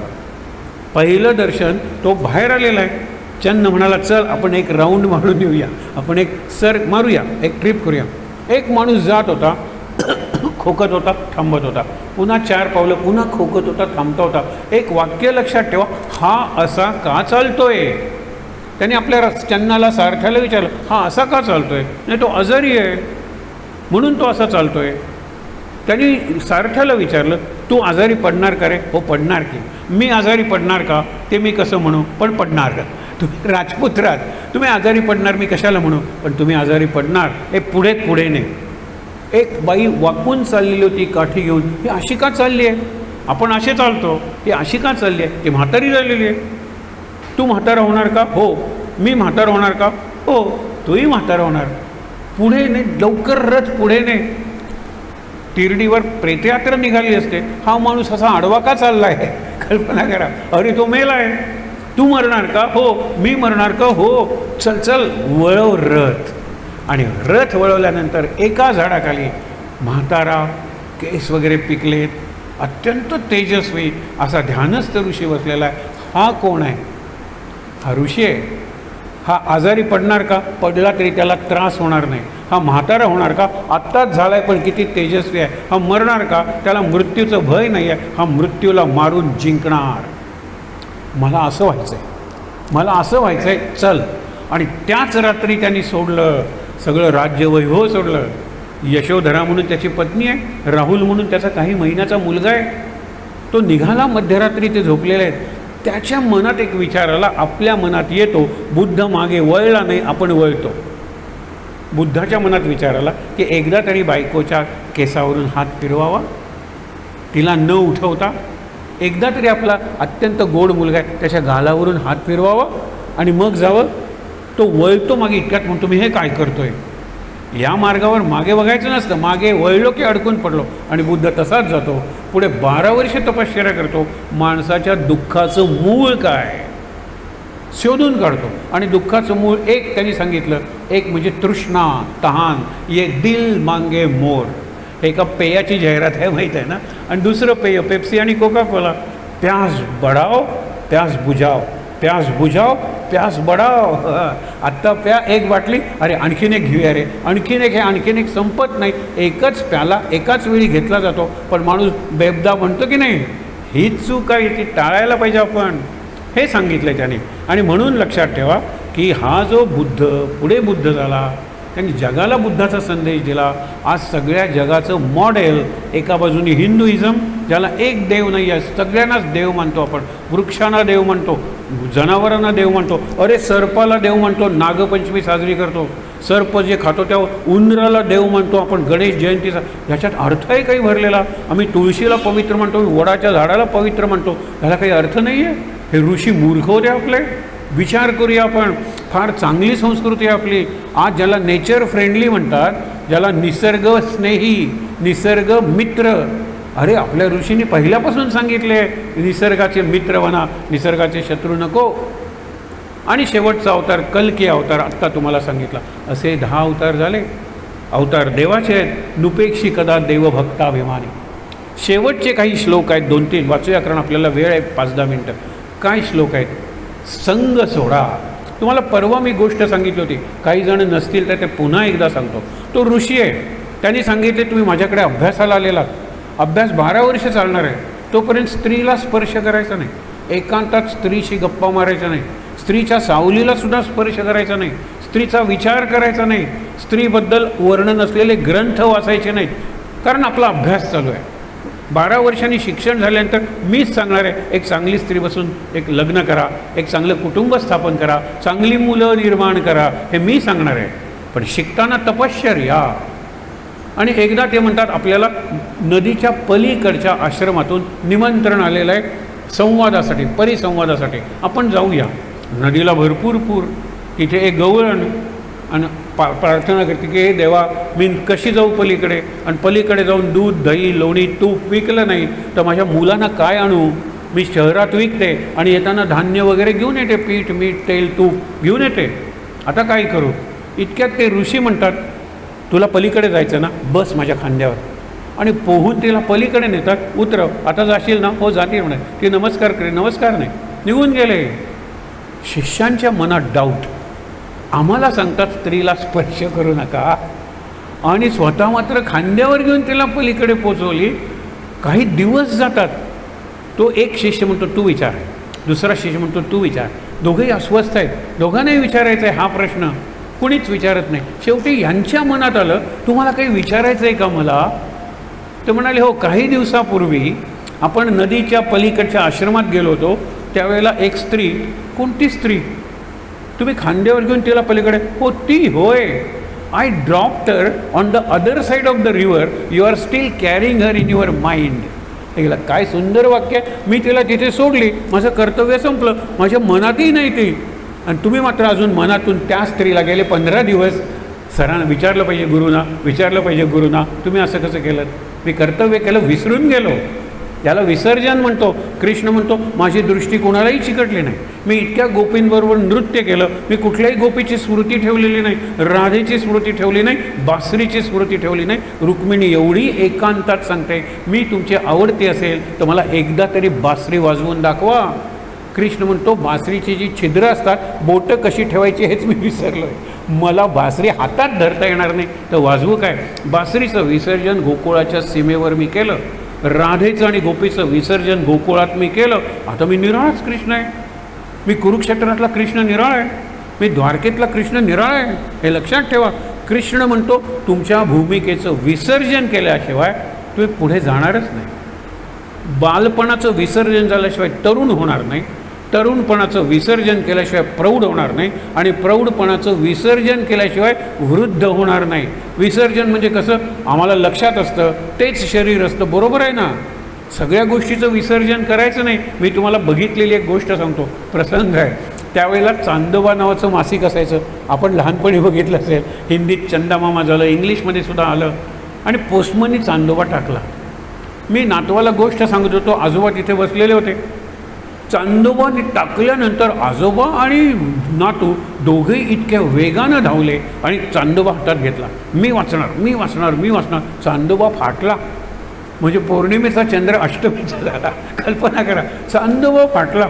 पहिलं दर्शन. तो बाहेर आलेला आहे. चन्न म्हणाला चल आपण एक राऊंड मारून येऊया, आपण एक सर मारूया, एक ट्रिप करूया. एक माणूस जात होता, खोकत होता, थांबत होता, पुन्हा 4 पावलं, पुन्हा खोकत होता, थांबता होता. एक वाक्य लक्षात ठेवा, हा असा का चालतोय. त्याने आपल्या चन्नाला, सारथ्याला विचारलं, हा असा का चालतोय. नाही, तो आजारी आहे म्हणून तो असा चालतोय. त्यांनी सारथ्याला विचारलं, तू आजारी पडणार का रे. हो पडणार की. मी आजारी पडणार का ते मी कसं म्हणू, पण पडणार का. तुम्ही राजपूत राहात, तुम्ही आजारी पडणार मी कशाला म्हणू, पण तुम्ही आजारी पडणार. हे पुढे नाही. एक बाई वाकून चाललेली होती काठी घेऊन. ही अशी का चालली आहे, आपण असे चालतो, ही अशी का चालली आहे. ती म्हातारी झालेली आहे. तू म्हातारा होणार का. हो. मी म्हातारा होणार का. हो. तूही म्हातारा होणार. पुढे नाही, लवकर रथ पुढे नाही. तिरडीवर प्रेतयात्रा निघाली असते. हा माणूस असा आडवा का चालला आहे, कल्पना करा. अरे तो मेला आहे. तू मरणार का. हो. मी मरणार का. हो. चल चल वळव रथ. आणि रथ वळवल्यानंतर एका झाडाखाली म्हातारा, केस वगैरे पिकलेत, अत्यंत तेजस्वी असा ध्यानस्थ ऋषी बसलेला आहे. हा कोण आहे. हा ऋषी आहे. हा आजारी पडणार का. पडला तरी त्याला त्रास होणार नाही. हा म्हातारा होणार का. आत्ताच झाला आहे पण किती तेजस्वी आहे. हा मरणार का. त्याला मृत्यूचं भय नाही आहे. हा मृत्यूला मारून जिंकणार. मला असं व्हायचं आहे, मला असं व्हायचं आहे. चल. आणि त्याच रात्री त्यांनी सोडलं, सगळं राज्यवैभव सोडलं. यशोधरा म्हणून त्याची पत्नी आहे, राहुल म्हणून त्याचा काही महिन्याचा मुलगा आहे. तो निघाला मध्यरात्री, ते झोपलेले आहेत. त्याच्या मनात एक विचार आला, आपल्या मनात येतो. बुद्ध मागे वळला नाही, आपण वळतो. बुद्धाच्या मनात विचार आला की एकदा तरी बायकोच्या केसावरून हात फिरवावा, तिला न उठवता. एकदा तरी आपला अत्यंत गोड मुलगा आहे त्याच्या गालावरून हात फिरवावा आणि मग जावं. तो वळतो मागे. इतक्यात म्हणतो मी हे काय करतोय. या मार्गावर मागे बघायचं नसतं. मागे वळलो की अडकून पडलो. आणि बुद्ध तसाच जातो. पुढे 12 वर्षे तपश्चर्या करतो. माणसाच्या दुःखाचं मूळ काय शोधून काढतो. आणि दुःखाचं मूळ एक त्यांनी सांगितलं, एक म्हणजे तृष्णा, तहान. ये दिल मांगे मोर. हे एका पेयाची जाहिरात आहे, माहीत आहे ना. आणि दुसरं पेय पेप्सी आणि कोका कोला. प्यास बढाओ, प्यास बुझाओ, प्यास बुझाओ, प्यास बढाओ. आत्ता प्या 1 बाटली, अरे आणखीन एक घेऊया रे, आणखीन एक. हे आणखीन एक संपत नाही. एकच प्याला एकाच वेळी घेतला जातो. पण माणूस बेबदा म्हणतो की नाही. हीच चूक आहे, ती टाळायला पाहिजे आपण. हे सांगितलं त्याने. आणि म्हणून लक्षात ठेवा की हा जो बुद्ध पुढे बुद्ध झाला, त्यांनी जगाला बुद्धाचा संदेश दिला. आज सगळ्या जगाचं मॉडेल एका बाजूने हिंदुइझम, ज्याला एक देव नाही आहे, सगळ्यांनाच देव मानतो आपण. वृक्षांना देव मानतो, जनावरांना देव मानतो, अरे सर्पाला देव मानतो, नागपंचमी साजरी करतो, सर्प जे खातो त्या उंदराला देव मानतो आपण, गणेश जयंतीचा. ह्याच्यात अर्थही काही भरलेला. आम्ही तुळशीला पवित्र म्हणतो, वडाच्या झाडाला पवित्र म्हणतो, ह्याला काही अर्थ नाही आहे. हे ऋषी मूर्ख होते आपले. विचार करूया आपण. फार चांगली संस्कृती आहे आपली. आज ज्याला नेचर फ्रेंडली म्हणतात, ज्याला निसर्ग स्नेही, निसर्ग मित्र. अरे आपल्या ऋषींनी पहिल्यापासून सांगितले निसर्गाचे मित्र बना, निसर्गाचे शत्रू नको. आणि शेवटचा अवतार कल्की अवतार आत्ता तुम्हाला सांगितला. असे 10 अवतार झाले. अवतार देवाचे आहेत. नुपेक्षी कदा देवभक्ताभिमानी. शेवटचे काही श्लोक आहेत, 2-3 वाचूया कारण आपल्याला वेळ आहे 5-10 मिनटं. काय श्लोक आहेत? संग सोडा. तुम्हाला परवा मी गोष्ट सांगितली होती, काही जण नसतील तर ते पुन्हा एकदा सांगतो. तो ऋषी आहे, त्यांनी सांगितले तुम्ही माझ्याकडे अभ्यासाला आलेला, अभ्यास 12 वर्ष चालणार आहे, तोपर्यंत स्त्रीला स्पर्श करायचा नाही, एकांतात स्त्रीशी गप्पा मारायचा नाही, स्त्रीच्या सावलीला सुद्धा स्पर्श करायचा नाही, स्त्रीचा विचार करायचा नाही, स्त्रीबद्दल वर्णन असलेले ग्रंथ वाचायचे नाहीत, कारण आपला अभ्यास चालू आहे. 12 वर्षांनी शिक्षण झाल्यानंतर मीच सांगणार आहे, एक चांगली स्त्री बसून एक लग्न करा, एक चांगलं कुटुंब स्थापन करा, चांगली मुलं निर्माण करा, हे मी सांगणार आहे. पण शिकताना तपश्चर्या. आणि एकदा ते म्हणतात आपल्याला नदीच्या पलीकडच्या आश्रमातून निमंत्रण आलेलं आहे संवादासाठी, परिसंवादासाठी. आपण जाऊया. नदीला भरपूर पूर, तिथे एक गवळण, आणि प्रार्थना करते की हे देवा मी कशी जाऊ पलीकडे, आणि पलीकडे जाऊन दूध दही लोणी तूप विकलं नाही तर माझ्या मुलांना काय आणू, मी शहरात विकते आणि येताना धान्य वगैरे घेऊन येते, पीठ मीठ तेल तूप घेऊन येते, आता काय करू. इतक्यात ते ऋषी म्हणतात तुला पलीकडे जायचं ना, बस माझ्या खांद्यावर. आणि पोहून तिला पलीकडे नेतात. उतरव, आता जाशील ना, हो जाते म्हणे. ती नमस्कार करे, नमस्कार नाही, निघून गेले. शिष्यांच्या मनात डाऊट. आम्हाला सांगतात स्त्रीला स्पर्श करू नका, आणि स्वतः मात्र खांद्यावर घेऊन तिला पलीकडे पोचवली. काही दिवस जातात. तो एक शिष्य म्हणतो तू विचार, दुसरा शिष्य म्हणतो तू विचार. दोघेही अस्वस्थ आहेत, दोघांनाही विचारायचं आहे हा प्रश्न, कुणीच विचारत नाही. शेवटी यांच्या मनात आलं तुम्हाला काही विचारायचं आहे का मला. ते म्हणाले हो, काही दिवसापूर्वी आपण नदीच्या पलीकडच्या आश्रमात गेलो होतो, त्यावेळेला एक स्त्री. कोणती स्त्री? तुम्ही खांद्यावर घेऊन तिला पलीकडे. हो ती होय. I dropped her on the other side of the river, you are still carrying her in your mind. ऐकलं काय सुंदर वाक्य. मी तिला तिथे सोडली, माझं कर्तव्य संपलं, माझ्या मनातही नाही ती, आणि तुम्ही मात्र अजून मनातून त्या स्त्रीला गेले 15 दिवस. सरांना विचारलं पाहिजे गुरुना, विचारलं पाहिजे गुरुना, तुम्ही असं कसं केलं. मी कर्तव्य केलं, विसरून गेलो. याला विसर्जन म्हणतो. कृष्ण म्हणतो माझी दृष्टी कोणालाही चिकटली नाही, मी इतक्या गोपींबरोबर नृत्य केलं, मी कुठल्याही गोपीची स्मृती ठेवलेली नाही, राधेची स्मृती ठेवली नाही, बासरीची स्मृती ठेवली नाही. रुक्मिणी एवढी एकांतात सांगते मी तुमची आवडती असेल तर मला एकदा तरी बासरी वाजवून दाखवा. कृष्ण म्हणतो बासरीची जी छिद्रं असतात, बोटं कशी ठेवायची हेच मी विसरलो आहे, मला बासरी हातात धरता येणार नाही तर वाजवू काय. बासरीचं विसर्जन गोकुळाच्या सीमेवर मी केलं, राधेचं आणि गोपीचं विसर्जन गोकुळात मी केलं. आता मी निराळच कृष्ण आहे. मी कुरुक्षेत्रातला कृष्ण निराळ आहे, मी द्वारकेतला कृष्ण निराळ आहे, हे लक्षात ठेवा. कृष्ण म्हणतो तुमच्या भूमिकेचं विसर्जन केल्याशिवाय तुम्ही पुढे जाणारच नाही. बालपणाचं विसर्जन झाल्याशिवाय तरुण होणार नाही, तरुणपणाचं विसर्जन केल्याशिवाय प्रौढ होणार नाही, आणि प्रौढपणाचं विसर्जन केल्याशिवाय वृद्ध होणार नाही. विसर्जन म्हणजे कसं, आम्हाला लक्षात असतं तेच शरीर असतं, बरोबर आहे ना. सगळ्या गोष्टीचं विसर्जन करायचं नाही. मी तुम्हाला बघितलेली एक गोष्ट सांगतो, प्रसंग आहे. त्यावेळेला चांदोबा नावाचं मासिक असायचं, आपण लहानपणी बघितलं असेल. हिंदीत चंदामामा झालं, इंग्लिशमध्ये सुद्धा आलं, आणि पोस्टमननी चांदोबा टाकला. मी नातवाला गोष्ट सांगत होतो, आजोबा तिथे बसलेले होते. चांदोबाने टाकल्यानंतर आजोबा आणि नातू दोघेही इतक्या वेगानं धावले आणि चांदोबा हातात घेतला. मी वाचणार, मी वाचणार, मी वाचणार. चांदोबा फाटला. म्हणजे पौर्णिमेचा चंद्र अष्टमीचा झाला. कल्पना करा, चांदोबा फाटला.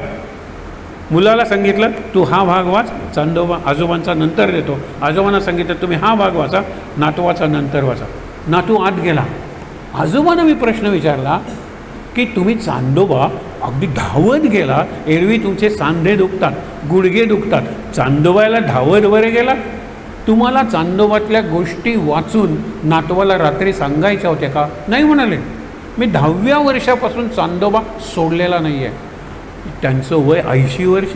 मुलाला सांगितलं तू हा भाग वाच, चांदोबा आजोबांचा नंतर देतो. आजोबांना सांगितलं तुम्ही हा भाग वाचा, नातवाचा नंतर वाचा. नातू आत गेला. आजोबांना मी प्रश्न विचारला की तुम्ही चांदोबा अगदी धावत गेला, एरवी तुमचे सांधे दुखतात, गुडघे दुखतात, चांदोबाला धावत बरे गेला. तुम्हाला चांदोबातल्या गोष्टी वाचून नातवाला रात्री सांगायच्या होत्या का? नाही म्हणाले. मी 10व्या वर्षापासून चांदोबा सोडलेला नाही आहे. त्यांचं वय 80 वर्ष,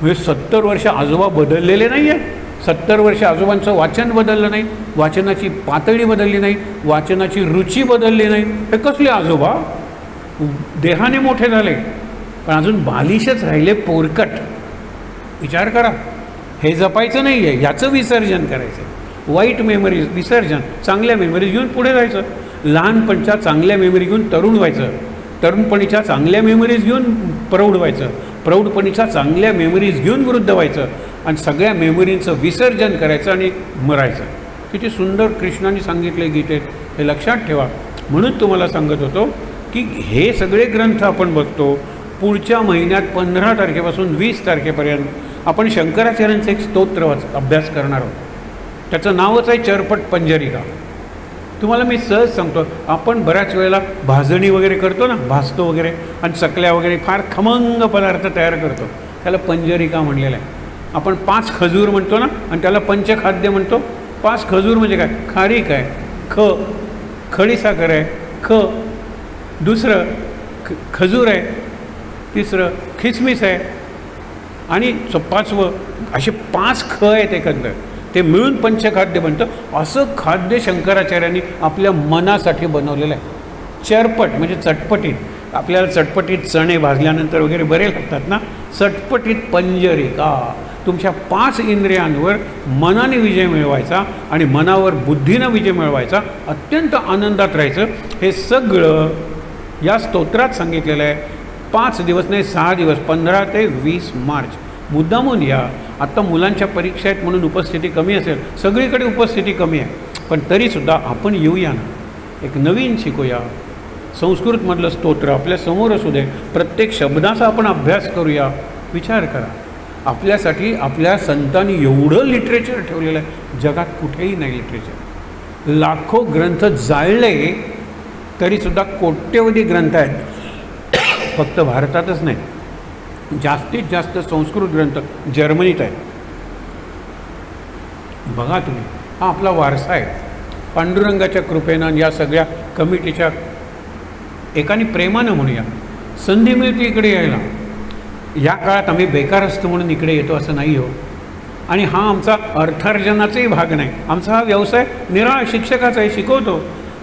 म्हणजे 70 वर्ष आजोबा बदललेले नाही आहे. 70 वर्ष आजोबांचं वाचन बदललं नाही, वाचनाची पातळी बदलली नाही, वाचनाची रुची बदलली नाही. हे कसले आजोबा? देहाने मोठे झाले पण अजून बालिशच राहिले, पोरकट. विचार करा. हे जपायचं नाही आहे, याचं विसर्जन करायचं. वाईट मेमरीज विसर्जन, चांगल्या मेमरीज घेऊन पुढे जायचं. लहानपणच्या चांगल्या मेमरी घेऊन तरुण व्हायचं, तरुणपणीच्या चांगल्या मेमरीज घेऊन प्रौढ व्हायचं, प्रौढपणीच्या चांगल्या मेमरीज घेऊन वृद्ध व्हायचं आणि सगळ्या मेमरींचं विसर्जन करायचं आणि मरायचं. किती सुंदर कृष्णाने सांगितले गीतेत, हे लक्षात ठेवा. म्हणून तुम्हाला सांगत होतो की हे सगळे ग्रंथ आपण बघतो. पुढच्या महिन्यात 15 तारखेपासून 20 तारखेपर्यंत आपण शंकराचार्यांचं एक स्तोत्र अभ्यास करणार आहोत. त्याचं नावच आहे चरपट पंजरिका. तुम्हाला मी सहज सांगतो, आपण बऱ्याच वेळेला भाजणी वगैरे करतो ना, भाजतो वगैरे आणि चकल्या वगैरे फार खमंग पदार्थ तयार करतो, त्याला पंजरिका म्हणलेलं आहे. आपण 5 खजूर म्हणतो ना आणि त्याला पंचखाद्य म्हणतो. 5 खजूर म्हणजे काय? खारीक आहे, खडीसाखर आहे, दुसरं खजूर आहे, तिसरं खिसमिस आहे आणि 5वं, असे 5 ख आहेत एकंदर. ते मिळून पंचखाद्य बनतं. असं खाद्य शंकराचार्यांनी आपल्या मनासाठी बनवलेलं आहे. चरपट म्हणजे चटपटीत. आपल्याला चटपटीत चणे भाजल्यानंतर वगैरे बरे लागतात ना. चटपटीत पंजरिका. तुमच्या 5 इंद्रियांवर मनाने विजय मिळवायचा आणि मनावर बुद्धीनं विजय मिळवायचा, अत्यंत आनंदात राहायचं. हे सगळं या स्तोत्रात सांगितलेलं आहे. 5 दिवस नाही, 6 दिवस, 15 ते 20 मार्च मुद्दामून या. आत्ता मुलांच्या परीक्षा आहेत म्हणून उपस्थिती कमी असेल, सगळीकडे उपस्थिती कमी आहे, पण तरीसुद्धा आपण येऊया ना, एक नवीन शिकूया. संस्कृतमधलं स्तोत्र आपल्या समोर असू दे, प्रत्येक शब्दाचा आपण अभ्यास करूया. विचार करा, आपल्यासाठी आपल्या संतांनी एवढं लिटरेचर ठेवलेलं आहे, जगात कुठेही नाही लिटरेचर. लाखो ग्रंथ जाळले तरीसुद्धा कोट्यवधी ग्रंथ आहेत. फक्त भारतातच नाही, जास्तीत जास्त संस्कृत ग्रंथ जर्मनीत आहेत. बघा तुम्ही, हा आपला वारसा आहे. पांडुरंगाच्या कृपेनं या सगळ्या कमिटीच्या एकाने प्रेमानं म्हणूया, संधी मिळते इकडे यायला. या काळात आम्ही बेकार असतो म्हणून इकडे येतो असं नाही हो. आणि हा आमचा अर्थार्जनाचाही भाग नाही, आमचा हा व्यवसाय निराळ शिक्षकाचा आहे, शिकवतो.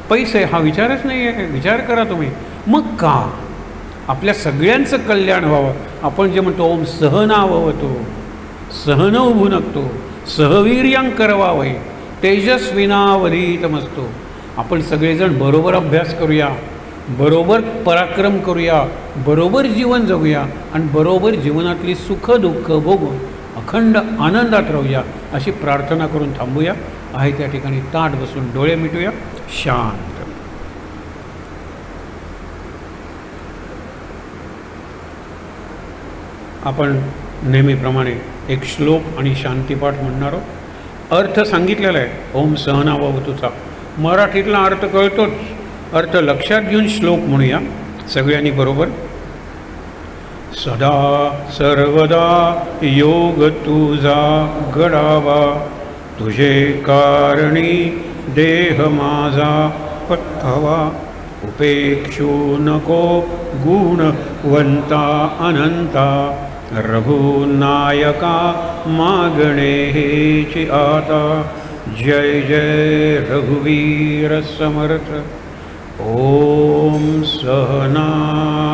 पैसे हा विचारच नाही आहे. विचार करा तुम्ही. मग का आपल्या सगळ्यांचं कल्याण व्हावं. आपण जे म्हणतो ओम सहनाववतो, सहनौ भुनक्तो, सहवीर्यं करवावै, तेजस्विनावधीतमस्तु. आपण सगळेजण बरोबर अभ्यास करूया, बरोबर पराक्रम करूया, बरोबर जीवन जगूया आणि बरोबर जीवनातली सुख दुःख भोगून अखंड आनंदात राहूया, अशी प्रार्थना करून थांबूया. आहे त्या ठिकाणी ताट बसून डोळे मिटूया. शांत. आपण नेहमीप्रमाणे एक श्लोक आणि शांतीपाठ म्हणणार आहोत. अर्थ सांगितलेला आहे ओम सहनाववतुचा. मराठीतला अर्थ कळतोच, अर्थ लक्षात घेऊन श्लोक म्हणूया सगळ्यांनी बरोबर. सदा सर्वदा योग तुझा घडावा, तुझे कारणी देह माझा पठावा. उपेक्षू नको गुणवंता अनंता, रघुनायका मागणे हेची आता. जय जय रघुवीर समर्थ. ओम सहनाववतु,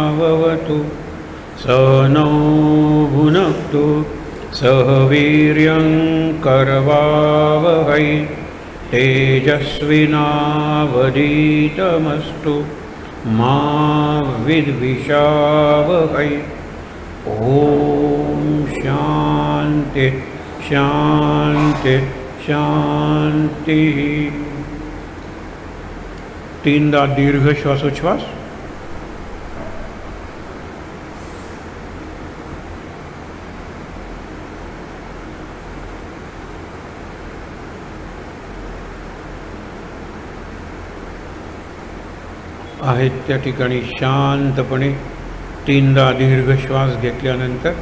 सहनौ भुनक्तु, सह वीर्यं करवावहै, तेजस्विनावधीतमस्तु मा विद्विषावहै. ओम शांति शांति शांति. 3दा दीर्घ श्वासोच्छ्वास. आहेत त्या ठिकाणी शांतपणे 3दा दीर्घ श्वास घेतल्यानंतर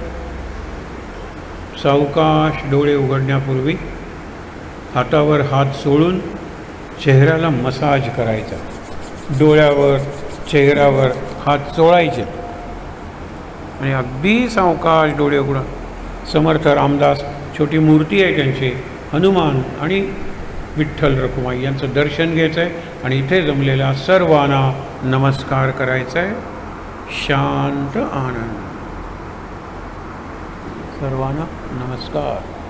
सावकाश डोळे उघडण्यापूर्वी हातावर हात सोडून चेहऱ्याला मसाज करायचा, डोळ्यावर चेहऱ्यावर हात चोळायचे आणि अगदी सावकाश डोळे उघडा. समर्थ रामदास छोटी मूर्ती आहे त्यांची, हनुमान आणि विठ्ठल रखुमाई यांचं दर्शन घ्यायचं आहे आणि इथे जमलेल्या सर्वांना नमस्कार करायचा आहे. शांत आनंद. सर्वांना नमस्कार.